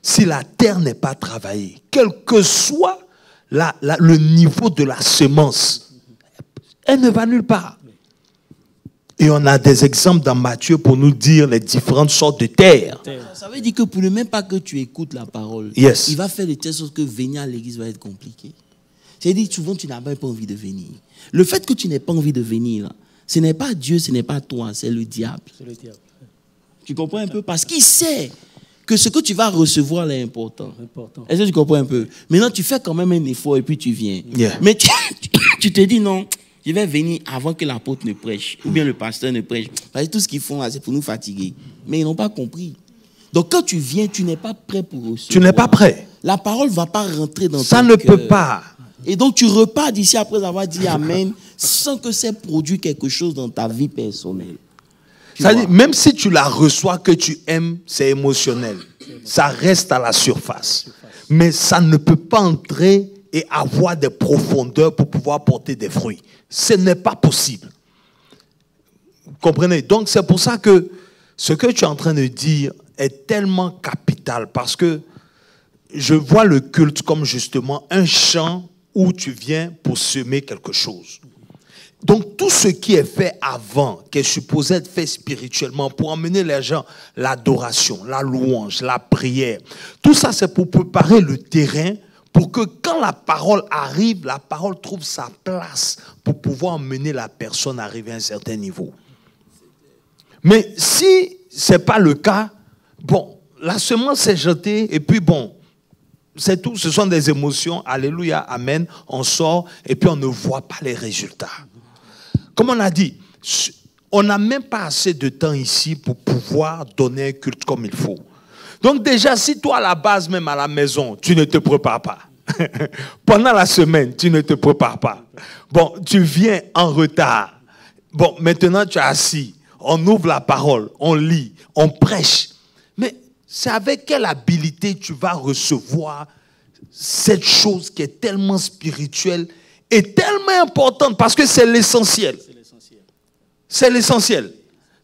Si la terre n'est pas travaillée, quel que soit le niveau de la semence, elle ne va nulle part. Et on a des exemples dans Matthieu pour nous dire les différentes sortes de terre. Ça veut dire que pour ne même pas que tu écoutes la parole, yes, il va faire de telle sorte que venir à l'église va être compliqué. C'est-à-dire que souvent tu n'as même pas envie de venir. Le fait que tu n'aies pas envie de venir, là, ce n'est pas Dieu, ce n'est pas toi, c'est le diable. C'est le diable. Tu comprends un peu? Parce qu'il sait que ce que tu vas recevoir là est important. Est-ce que tu comprends un peu? Maintenant, tu fais quand même un effort et puis tu viens. Yeah. Mais tu te dis non, je vais venir avant que l'apôtre ne prêche ou bien le pasteur ne prêche. Parce que tout ce qu'ils font là, c'est pour nous fatiguer. Mais ils n'ont pas compris. Donc quand tu viens, tu n'es pas prêt pour recevoir. Tu n'es pas prêt. La parole ne va pas rentrer dans ton ça cœur. ne peut pas. Et donc tu repars d'ici après avoir dit Amen sans que ça produise quelque chose dans ta vie personnelle. C'est-à-dire, même si tu la reçois, que tu aimes, c'est émotionnel. Ça reste à la surface. Mais ça ne peut pas entrer et avoir des profondeurs pour pouvoir porter des fruits. Ce n'est pas possible. Vous comprenez? Donc c'est pour ça que ce que tu es en train de dire est tellement capital, parce que je vois le culte comme justement un champ où tu viens pour semer quelque chose. Donc tout ce qui est fait avant, qui est supposé être fait spirituellement pour emmener les gens, l'adoration, la louange, la prière, tout ça c'est pour préparer le terrain pour que quand la parole arrive, la parole trouve sa place pour pouvoir emmener la personne à arriver à un certain niveau. Mais si ce n'est pas le cas, bon, la semence est jetée et puis bon, c'est tout, ce sont des émotions, alléluia, amen, on sort et puis on ne voit pas les résultats. Comme on a dit, on n'a même pas assez de temps ici pour pouvoir donner un culte comme il faut. Donc déjà, si toi à la base, même à la maison, tu ne te prépares pas, pendant la semaine, tu ne te prépares pas, bon, tu viens en retard, bon, maintenant tu es assis, on ouvre la parole, on lit, on prêche, mais c'est avec quelle habilité tu vas recevoir cette chose qui est tellement spirituelle et tellement importante, parce que c'est l'essentiel. C'est l'essentiel.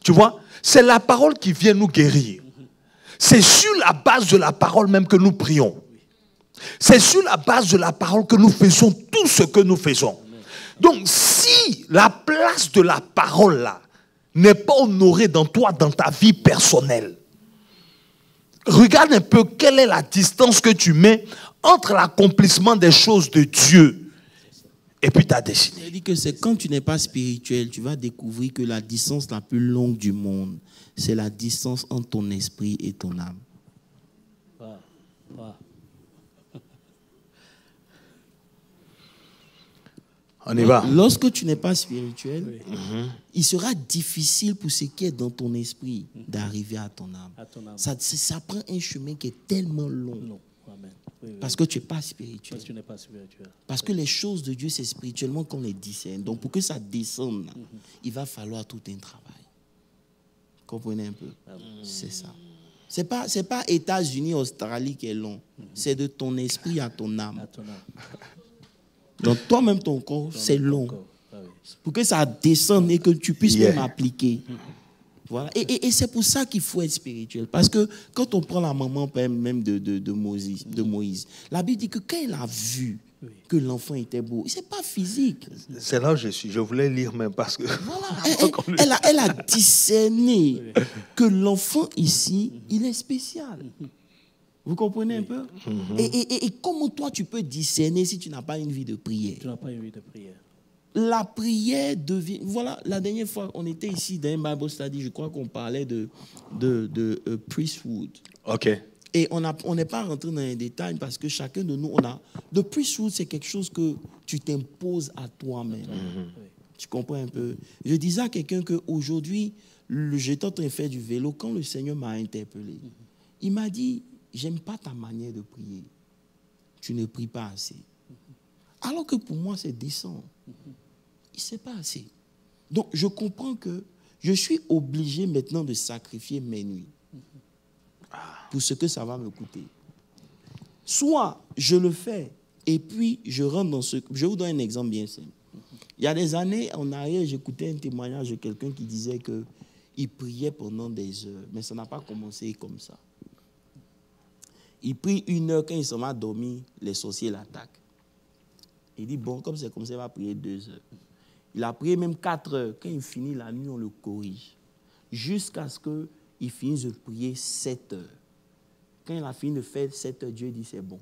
Tu vois? C'est la parole qui vient nous guérir. C'est sur la base de la parole même que nous prions. C'est sur la base de la parole que nous faisons tout ce que nous faisons. Donc, si la place de la parole là n'est pas honorée dans toi, dans ta vie personnelle, regarde un peu quelle est la distance que tu mets entre l'accomplissement des choses de Dieu et puis ta destinée. Il dit que c'est quand tu n'es pas spirituel, tu vas découvrir que la distance la plus longue du monde, c'est la distance entre ton esprit et ton âme. On y va. Lorsque tu n'es pas spirituel, il sera difficile pour ce qui est dans ton esprit d'arriver à ton âme. Ça prend un chemin qui est tellement long. Parce que tu n'es pas spirituel. Parce que les choses de Dieu, c'est spirituellement qu'on les discerne. Donc pour que ça descende, il va falloir tout un travail. Comprenez un peu? C'est ça. C'est pas États-Unis, Australie qui est long. C'est de ton esprit à ton âme. Dans toi-même, ton corps, c'est long. Ah oui. Pour que ça descende et que tu puisses même appliquer. Voilà. Et c'est pour ça qu'il faut être spirituel. Parce que quand on prend la maman même de Moïse, la Bible dit que quand elle a vu que l'enfant était beau, c'est pas physique. C'est là où je suis. Je voulais lire même parce que... Voilà. Elle a discerné que l'enfant ici, il est spécial. Vous comprenez un peu? Et comment toi tu peux discerner si tu n'as pas une vie de prière? Tu n'as pas une vie de prière. La prière devient... Voilà, la dernière fois, on était ici dans un Bible study, je crois qu'on parlait de priesthood. OK. Et on n'est pas rentré dans les détails parce que chacun de nous, on a... Le priesthood, c'est quelque chose que tu t'imposes à toi-même. Tu comprends un peu? Je disais à quelqu'un qu'aujourd'hui, j'étais en train de faire du vélo, quand le Seigneur m'a interpellé, il m'a dit, j'aime pas ta manière de prier. Tu ne pries pas assez. Alors que pour moi, c'est décent. C'est pas assez. Donc, je comprends que je suis obligé maintenant de sacrifier mes nuits pour ce que ça va me coûter. Soit je le fais et puis je rentre dans ce... Je vous donne un exemple bien simple. Il y a des années en arrière, j'écoutais un témoignage de quelqu'un qui disait qu'il priait pendant des heures, mais ça n'a pas commencé comme ça. Il prie 1 heure, quand il s'en va dormir, les sorciers l'attaquent. Il dit, bon, comme c'est comme ça, il va prier 2 heures. Il a prié même 4 heures. Quand il finit la nuit, on le corrige. Jusqu'à ce qu'il finisse de prier 7 heures. Quand il a fini de faire 7 heures, Dieu dit, c'est bon,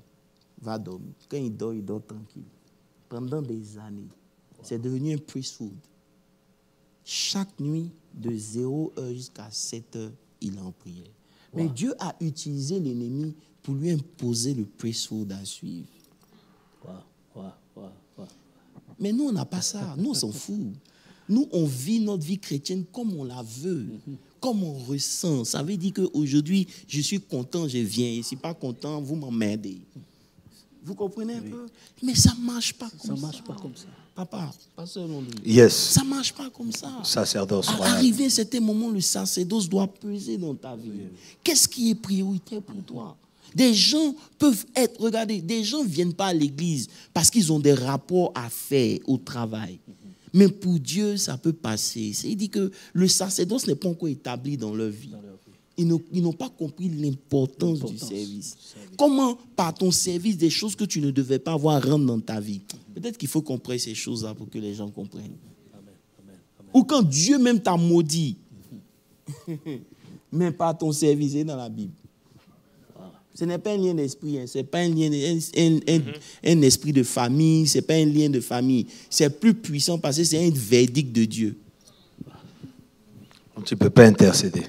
va dormir. Quand il dort tranquille. Pendant des années, c'est devenu un priesthood. Chaque nuit, de 0 heure jusqu'à 7 heures, il est en prière. Mais Dieu a utilisé l'ennemi pour lui imposer le priesthood à suivre. Mais nous, on n'a pas ça. Nous, on s'en fout. Nous, on vit notre vie chrétienne comme on la veut, comme on ressent. Ça veut dire qu'aujourd'hui, je suis content, je viens. Et si je ne suis pas content, vous m'emmerdez. Vous comprenez un peu? Mais ça ne marche pas comme ça. Ça ne marche pas comme ça. Papa, pasteur Londres. Yes. Ça ne marche pas comme ça. Sacerdoce. Arrivé à un certain moment, le sacerdoce doit peser dans ta vie. Qu'est-ce qui est prioritaire pour toi? Des gens peuvent être, regardez, des gens ne viennent pas à l'église parce qu'ils ont des rapports à faire au travail. Mais pour Dieu, ça peut passer. Il dit que le sacerdoce n'est pas encore établi dans leur vie. Ils n'ont pas compris l'importance du service. Comment, par ton service, des choses que tu ne devais pas avoir rentrent dans ta vie? Peut-être qu'il faut qu'on prenne ces choses-là pour que les gens comprennent. Amen. Ou quand Dieu même t'a maudit, mais par ton service, c'est dans la Bible. Ce n'est pas un lien d'esprit, ce n'est pas un esprit de famille, ce n'est pas un lien de famille. C'est plus puissant parce que c'est un verdict de Dieu. Tu ne peux pas intercéder.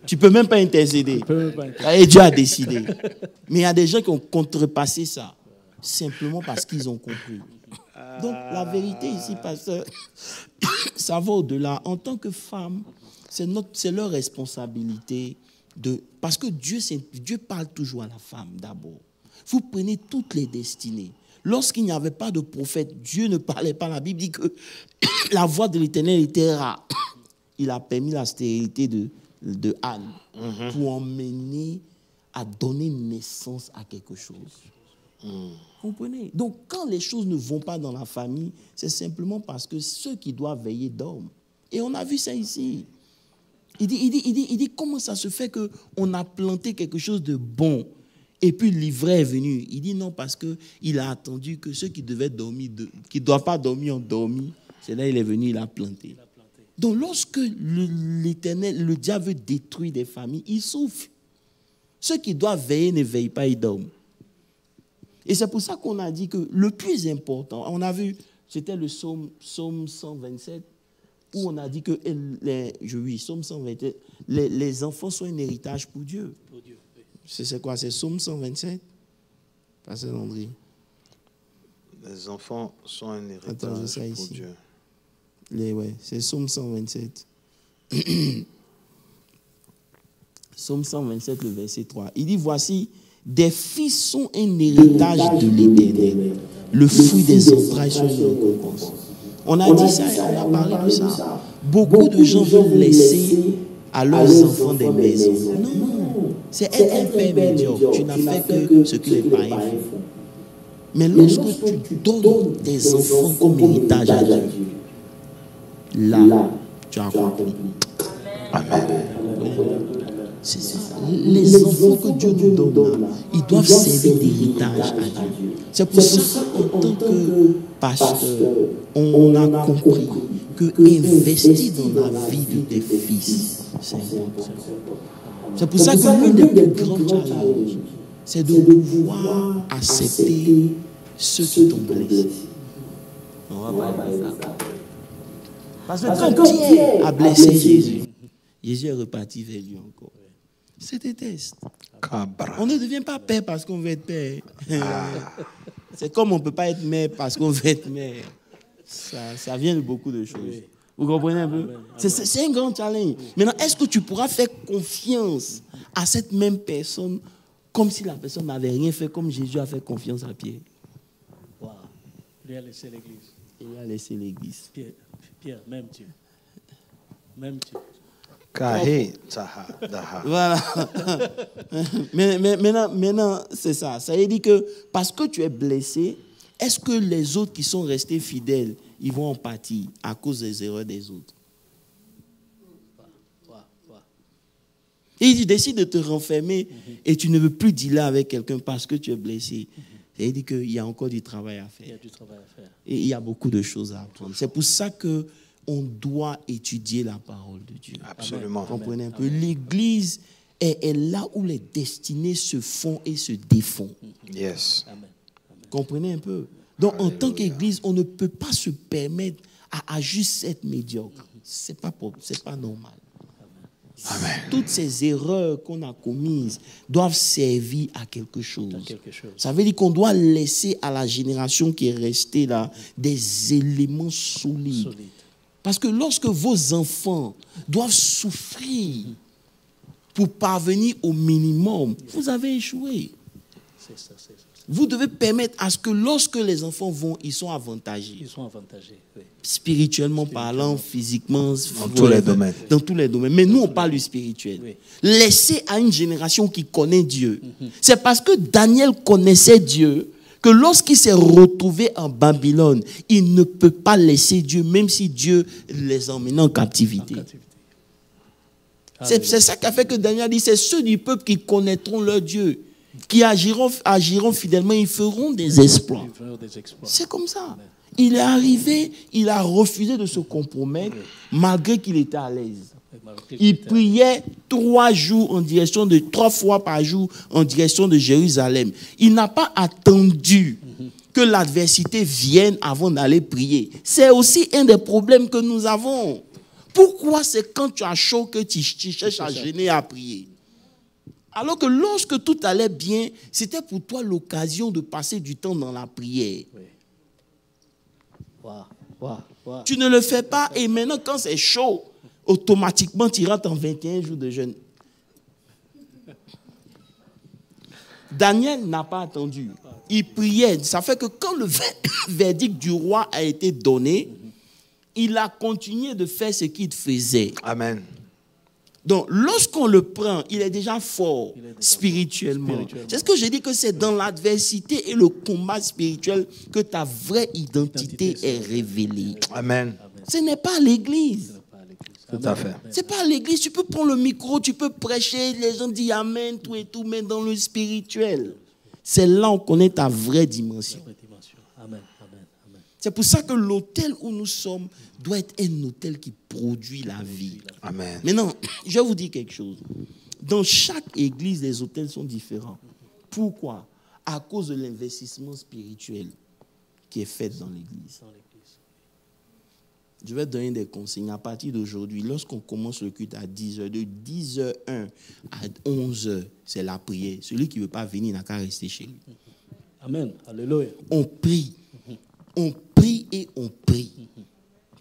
Tu ne peux même pas intercéder. Et Dieu a décidé. Mais il y a des gens qui ont contrepassé ça, simplement parce qu'ils ont compris. Donc la vérité ici, pasteur, ça va au-delà. En tant que femme, c'est leur responsabilité. Parce que Dieu parle toujours à la femme d'abord. Vous prenez toutes les destinées. Lorsqu'il n'y avait pas de prophète, Dieu ne parlait pas. La Bible dit que la voix de l'Éternel était rare. Il a permis la stérilité de Anne pour emmener à donner naissance à quelque chose. Vous comprenez? Donc quand les choses ne vont pas dans la famille, c'est simplement parce que ceux qui doivent veiller dorment. Et on a vu ça ici. Il dit, comment ça se fait qu'on a planté quelque chose de bon et puis l'ivraie est venu? Il dit non, parce qu'il a attendu que ceux qui devaient dormir, qui ne doivent pas dormir, ont dormi. C'est là qu'il est venu, il a planté. Donc lorsque l'Éternel, le diable veut détruire des familles, il souffle. Ceux qui doivent veiller ne veillent pas, ils dorment. Et c'est pour ça qu'on a dit que le plus important, on a vu, c'était le psaume 127, où on a dit que Psaume 127, les enfants sont un héritage pour Dieu. C'est quoi? C'est Psaume 127? Pasteur Landry. Les enfants sont un héritage pour Dieu. C'est Psaume 127. Psaume 127, le verset 3. Il dit, voici, des fils sont un héritage de l'Éternel. Le fruit des entrailles sont une récompense. On a dit ça et on a parlé de ça. Beaucoup de gens veulent laisser à leurs enfants des maisons. Non, c'est être un père médiocre. Tu n'as fait que ce que les païens font. Mais lorsque tu donnes tes enfants comme héritage à Dieu, là, tu as accompli. Amen. C'est ça. Les enfants que Dieu nous donne, là, ils doivent servir d'héritage à Dieu. C'est pour ça qu'en tant que pasteur, on a compris que investir dans la vie de tes fils, c'est important. C'est pour ça que l'une des plus grands challenges, c'est de pouvoir accepter ceux qui t'ont blessé. On va parler de ça. Parce que quand Pierre a blessé Jésus, Jésus est reparti vers lui encore. C'est des tests. On ne devient pas père parce qu'on veut être père. C'est comme on ne peut pas être mère parce qu'on veut être mère. Ça vient de beaucoup de choses. Vous comprenez un peu? C'est un grand challenge. Maintenant, est-ce que tu pourras faire confiance à cette même personne comme si la personne n'avait rien fait, comme Jésus a fait confiance à Pierre? Wow. Il a laissé l'église. Il a laissé l'église. Pierre, même Dieu. Même Dieu. Voilà. mais maintenant, c'est ça. Ça veut dire que parce que tu es blessé, est-ce que les autres qui sont restés fidèles, ils vont en pâtir à cause des erreurs des autres? Et il décide de te renfermer et tu ne veux plus dealer avec quelqu'un parce que tu es blessé. Ça veut dire qu'il y a encore du travail à faire. Il y a du travail à faire. Et il y a beaucoup de choses à apprendre. C'est pour ça que on doit étudier la parole de Dieu. Absolument. Vous comprenez un peu? L'Église est là où les destinées se font et se défont. Yes. Amen. Comprenez un peu? Donc, en tant qu'Église, on ne peut pas se permettre à juste être médiocre. C'est pas normal. Amen. Toutes ces erreurs qu'on a commises doivent servir à quelque chose. Ça veut dire qu'on doit laisser à la génération qui est restée là des éléments solides. Parce que lorsque vos enfants doivent souffrir pour parvenir au minimum, vous avez échoué. C'est ça. Vous devez permettre à ce que lorsque les enfants vont, ils sont avantagés. Ils sont avantagés, oui. Spirituellement parlant, physiquement, dans tous les domaines. Dans tous les domaines. Mais nous, on parle du spirituel. Oui. Laissez à une génération qui connaît Dieu. C'est parce que Daniel connaissait Dieu que lorsqu'il s'est retrouvé en Babylone, il ne peut pas laisser Dieu, même si Dieu les emmène en captivité. C'est ça qui a fait que Daniel dit, c'est ceux du peuple qui connaîtront leur Dieu, qui agiront fidèlement, ils feront des exploits. C'est comme ça. Il est arrivé, il a refusé de se compromettre, malgré qu'il était à l'aise. Il priait 3 fois par jour en direction de Jérusalem. Il n'a pas attendu que l'adversité vienne avant d'aller prier. C'est aussi un des problèmes que nous avons. Pourquoi c'est quand tu as chaud que tu cherches à gêner à prier? Alors que lorsque tout allait bien, c'était pour toi l'occasion de passer du temps dans la prière. Tu ne le fais pas et maintenant quand c'est chaud, automatiquement tu rentres en 21 jours de jeûne. Daniel n'a pas attendu. Il priait. Ça fait que quand le verdict du roi a été donné, il a continué de faire ce qu'il faisait. Amen. Donc, lorsqu'on le prend, il est déjà fort spirituellement. C'est ce que j'ai dit, que c'est dans l'adversité et le combat spirituel que ta vraie identité est révélée. Amen. Ce n'est pas l'église. Tout à fait. C'est pas l'église. Tu peux prendre le micro, tu peux prêcher, les gens disent amen, tout et tout, mais dans le spirituel, c'est là qu'on connaît ta vraie dimension. Amen. C'est pour ça que l'hôtel où nous sommes doit être un hôtel qui produit la vie. Amen. Maintenant, je vais vous dire quelque chose. Dans chaque église, les hôtels sont différents. Pourquoi? À cause de l'investissement spirituel qui est fait dans l'église. Je vais donner des consignes. À partir d'aujourd'hui, lorsqu'on commence le culte à 10h, de 10h01 à 11h, c'est la prière. Celui qui ne veut pas venir n'a qu'à rester chez lui. Amen. Alléluia. On prie. On prie et on prie.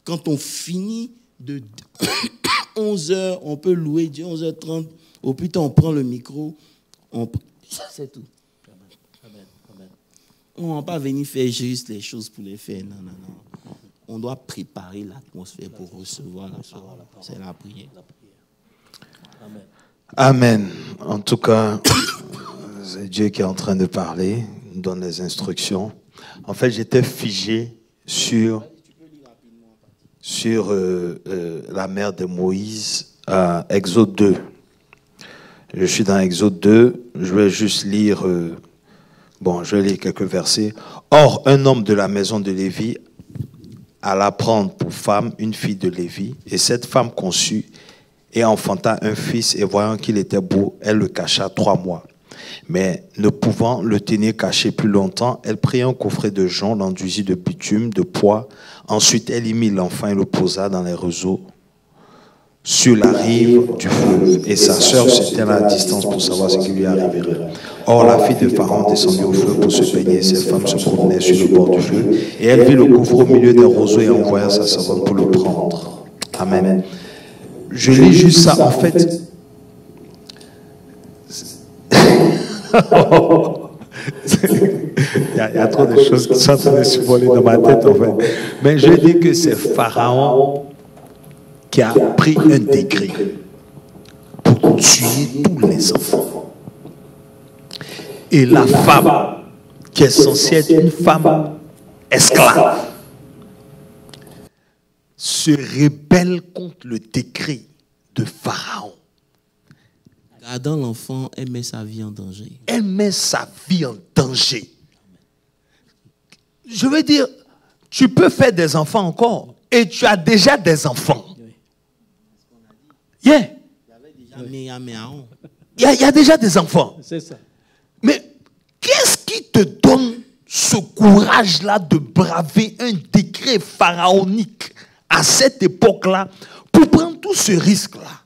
Quand on finit de 11h, on peut louer Dieu, 11h30. Au plus tard, on prend le micro, on prie. C'est tout. Amen. On ne va pas venir faire juste les choses pour les faire. Non. On doit préparer l'atmosphère pour recevoir la parole. C'est la prière. Amen. En tout cas, c'est Dieu qui est en train de parler, il nous donne les instructions. En fait, j'étais figé sur la mère de Moïse à Exode 2. Je suis dans Exode 2. Je vais juste lire... je vais lire quelques versets. « Or, un homme de la maison de Lévi alla prendre pour femme une fille de Lévi, et cette femme conçut et enfanta un fils, et voyant qu'il était beau, elle le cacha 3 mois. Mais ne pouvant le tenir caché plus longtemps, elle prit un coffret de jonc, l'enduisit de bitume, de pois. Ensuite, elle y mit l'enfant et le posa dans les roseaux sur la rive du fleuve. Et sa sœur se tint à la distance pour savoir ce qui lui arriverait. Or, la fille de Pharaon descendit au fleuve pour se baigner. Cette femme se promenait sur le bord du fleuve. Et elle vit le coffre au milieu des roseaux et envoya sa servante pour le prendre. Amen. Je lis juste ça, en fait. Il y a trop de choses qui sont en train de se voler dans ma tête, en fait. Mais je dis que c'est Pharaon qui a pris un décret pour tuer tous les enfants. Et la femme, qui est censée être une femme esclave, se rebelle contre le décret de Pharaon. Gardant l'enfant, elle met sa vie en danger. Elle met sa vie en danger. Je veux dire, tu peux faire des enfants encore et tu as déjà des enfants. Yeah. Il y a déjà des enfants. C'est ça. Mais qu'est-ce qui te donne ce courage-là de braver un décret pharaonique à cette époque-là pour prendre tout ce risque-là?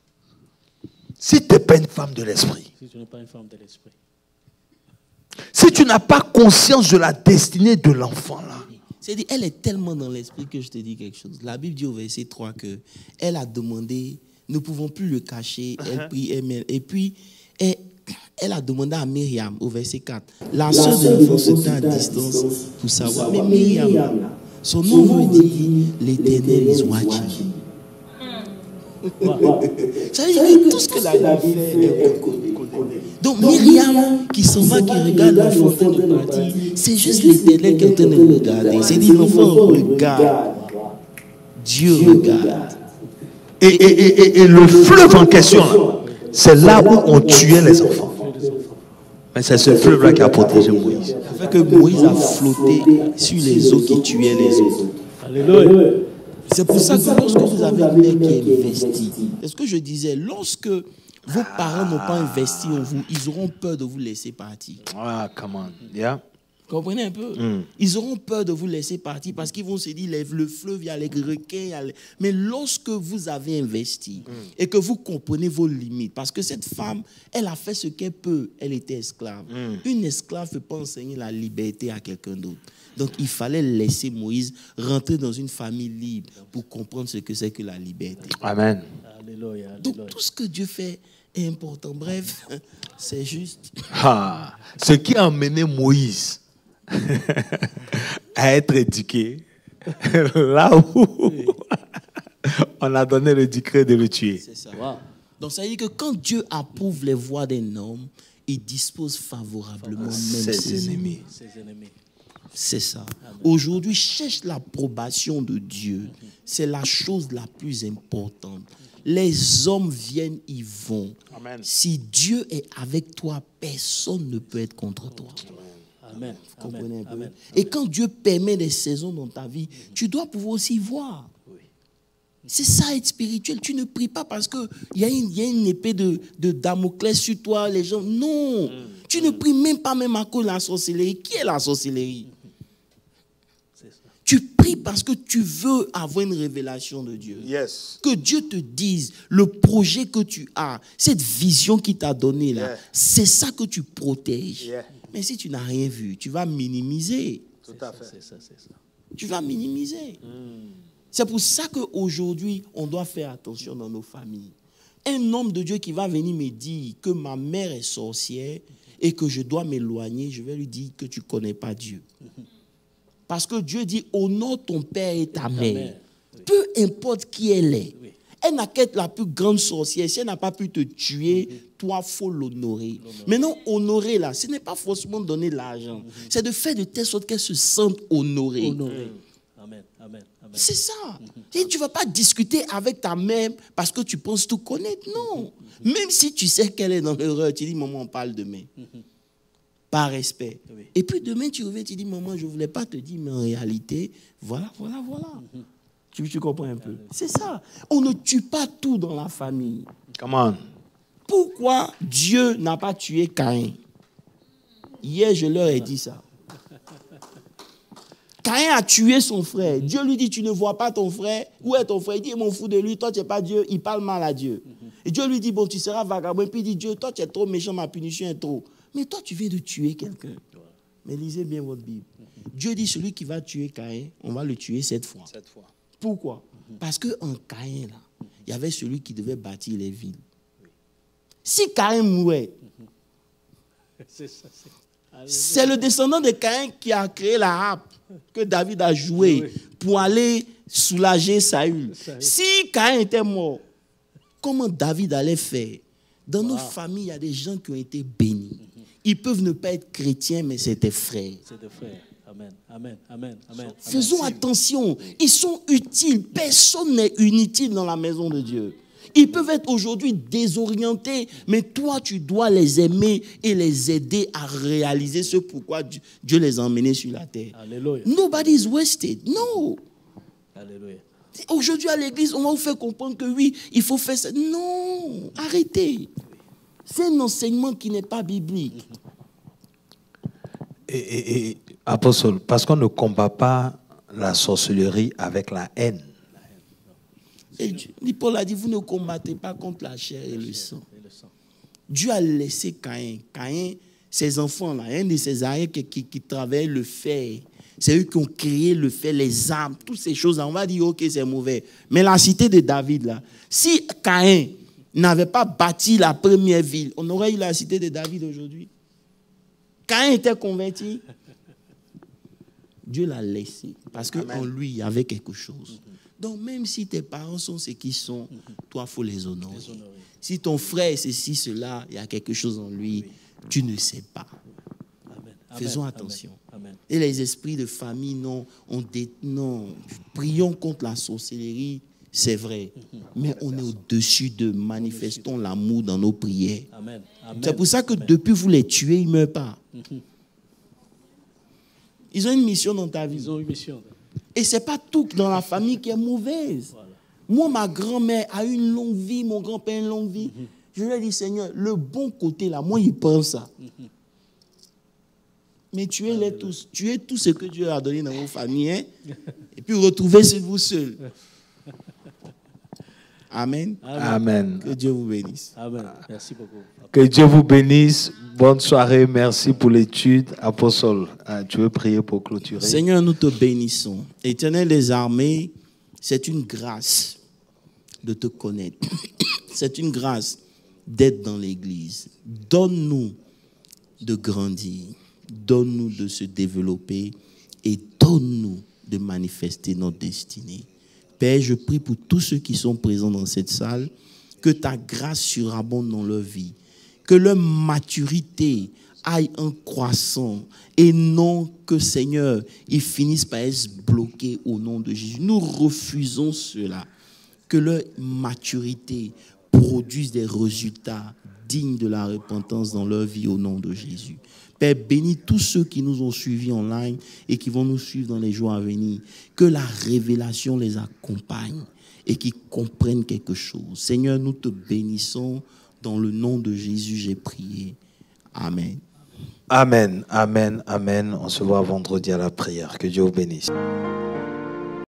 Si tu n'es pas une femme de l'esprit. Si tu n'es pas une femme de l'esprit. Si tu n'as pas conscience de la destinée de l'enfant-là. C'est-à-dire, elle est tellement dans l'esprit que je te dis quelque chose. La Bible dit au verset 3 que elle a demandé, nous ne pouvons plus le cacher, elle prie, et puis elle a demandé à Myriam au verset 4. La sœur de l'enfant se tint à distance pour savoir. Mais Myriam, son nom veut dire l'Éternel is watching. Ça veut dire que tout ce que la vie fait est reconnu. Donc Myriam qui s'en va, qui regarde l'enfant en train de partir, c'est juste l'Éternel qui est en train de regarder. C'est dit l'enfant regarde, Dieu regarde. Et le fleuve en question, c'est là où on tuait les enfants. Mais c'est ce fleuve-là qui a protégé Moïse. Ça fait que Moïse a flotté sur les eaux qui tuaient les autres. Alléluia. C'est pour ça que lorsque vous avez un mec qui est investi, c'est ce que je disais, lorsque vos parents n'ont pas investi en vous, ils auront peur de vous laisser partir. Ah, come on. Yeah. Comprenez un peu? Ils auront peur de vous laisser partir parce qu'ils vont se dire, le fleuve, il y a les requins. Mais lorsque vous avez investi et que vous comprenez vos limites, parce que cette femme, elle a fait ce qu'elle peut, elle était esclave. Une esclave ne peut pas enseigner la liberté à quelqu'un d'autre. Donc, il fallait laisser Moïse rentrer dans une famille libre pour comprendre ce que c'est que la liberté. Amen. Alléluia. Donc, tout ce que Dieu fait est important. Bref, c'est juste. Ah, ce qui a amené Moïse à être éduqué, là où on a donné le décret de le tuer. C'est ça. Wow. Donc, ça veut dire que quand Dieu approuve les voies d'un homme, il dispose favorablement même ses ennemis. Ses ennemis. C'est ça. Aujourd'hui, cherche l'approbation de Dieu. C'est la chose la plus importante. Les hommes viennent, ils vont. Amen. Si Dieu est avec toi, personne ne peut être contre toi. Amen. Vous comprenez un peu? Amen. Et quand Dieu permet des saisons dans ta vie, tu dois pouvoir aussi voir. C'est ça être spirituel. Tu ne pries pas parce qu'il y a une épée de Damoclès sur toi. Les gens, non. Tu ne pries même pas même à cause de la sorcellerie. Qui est la sorcellerie? Tu pries parce que tu veux avoir une révélation de Dieu. Yes. Que Dieu te dise le projet que tu as, cette vision qu'il t'a donnée là, c'est ça que tu protèges. Yeah. Mais si tu n'as rien vu, tu vas minimiser. Tout à fait. C'est ça, c'est ça. Tu vas minimiser. C'est pour ça qu'aujourd'hui, on doit faire attention dans nos familles. Un homme de Dieu qui va venir me dire que ma mère est sorcière et que je dois m'éloigner, je vais lui dire que tu ne connais pas Dieu. Parce que Dieu dit, honore ton père et ta mère. Peu importe qui elle est. Elle n'a qu'à être la plus grande sorcière. Si elle n'a pas pu te tuer, toi, il faut l'honorer. Maintenant, honorer là, ce n'est pas forcément donner de l'argent. C'est de faire de telle sorte qu'elle se sente honorée. Amen. Amen. Amen. C'est ça. Et tu ne vas pas discuter avec ta mère parce que tu penses tout connaître. Non. Même si tu sais qu'elle est dans l'erreur, tu dis, maman, on parle demain. Par respect. Oui. Et puis demain, tu reviens, tu dis, maman, je ne voulais pas te dire, mais en réalité, voilà. Tu comprends un peu? C'est ça. On ne tue pas tout dans la famille. Come on. Pourquoi Dieu n'a pas tué Caïn? Hier, je leur ai dit ça. Caïn a tué son frère. Dieu lui dit, tu ne vois pas ton frère. Où est ton frère? Il dit, je m'en fous de lui. Toi, tu n'es pas Dieu. Il parle mal à Dieu. Et Dieu lui dit, bon, tu seras vagabond. Et puis il dit, Dieu, toi, tu es trop méchant, ma punition est trop. Mais toi, tu viens de tuer quelqu'un. Mais lisez bien votre Bible. Dieu dit, celui qui va tuer Caïn, on va le tuer 7 fois. Pourquoi? Parce qu'en Caïn, là, il y avait celui qui devait bâtir les villes. Si Caïn mourait, c'est le descendant de Caïn qui a créé la harpe que David a jouée pour aller soulager Saül. Si Caïn était mort, comment David allait faire? Dans nos familles, il y a des gens qui ont été bénis. Ils peuvent ne pas être chrétiens, mais c'est tes frères. C'est des frères. Amen. Amen. Amen. Amen. Faisons attention. Ils sont utiles. Personne n'est inutile dans la maison de Dieu. Ils peuvent être aujourd'hui désorientés, mais toi, tu dois les aimer et les aider à réaliser ce pourquoi Dieu les a emmenés sur la terre. Alléluia. Nobody is wasted. No. Alléluia. Aujourd'hui, à l'église, on va vous faire comprendre que oui, il faut faire ça. Non, arrêtez. C'est un enseignement qui n'est pas biblique. Et apôtre, parce qu'on ne combat pas la sorcellerie avec la haine. Et Paul a dit, vous ne combattez pas contre la chair et le sang. Dieu a laissé Caïn. Caïn, ses enfants, là, un de ses arrières qui travaillait le fer. C'est eux qui ont créé le fer, les armes, toutes ces choses-là. On va dire, ok, c'est mauvais. Mais la cité de David, là, si Caïn n'avait pas bâti la première ville, on aurait eu la cité de David aujourd'hui. Caïn était converti. Dieu l'a laissé. Parce qu'en lui, il y avait quelque chose. Donc, même si tes parents sont ce qu'ils sont, toi, il faut les honorer. Si ton frère est ceci, cela, il y a quelque chose en lui, tu ne sais pas. Amen. Faisons attention. Amen. Et les esprits de famille, non. Prions contre la sorcellerie, c'est vrai. Mais on est au-dessus de manifestons l'amour dans nos prières. Amen. Amen. C'est pour ça que depuis vous les tuez, ils ne meurent pas. Ils ont une mission dans ta vie. Ils ont une mission. Et ce n'est pas tout dans la famille qui est mauvaise. Voilà. Moi, ma grand-mère a une longue vie, mon grand-père a une longue vie. Je lui ai dit, Seigneur, le bon côté là, moi, il pense ça. Mais tuez-les tous. Tuez tout ce que Dieu a donné dans vos familles. Hein? Et puis retrouvez sur vous seuls. Amen. Amen. Que Dieu vous bénisse. Amen. Merci beaucoup. Que Dieu vous bénisse. Bonne soirée. Merci pour l'étude. Apôtre, tu veux prier pour clôturer? Seigneur, nous te bénissons. Éternel des armées, c'est une grâce de te connaître. C'est une grâce d'être dans l'église. Donne-nous de grandir. Donne-nous de se développer. Et donne-nous de manifester notre destinée. Père, je prie pour tous ceux qui sont présents dans cette salle, que ta grâce surabonde dans leur vie, que leur maturité aille en croissant et non que, Seigneur, ils finissent par être bloqués au nom de Jésus. Nous refusons cela. Que leur maturité produise des résultats dignes de la repentance dans leur vie au nom de Jésus. Père, bénis tous ceux qui nous ont suivis en ligne et qui vont nous suivre dans les jours à venir. Que la révélation les accompagne et qu'ils comprennent quelque chose. Seigneur, nous te bénissons. Dans le nom de Jésus, j'ai prié. Amen. Amen, amen, amen. On se voit vendredi à la prière. Que Dieu vous bénisse.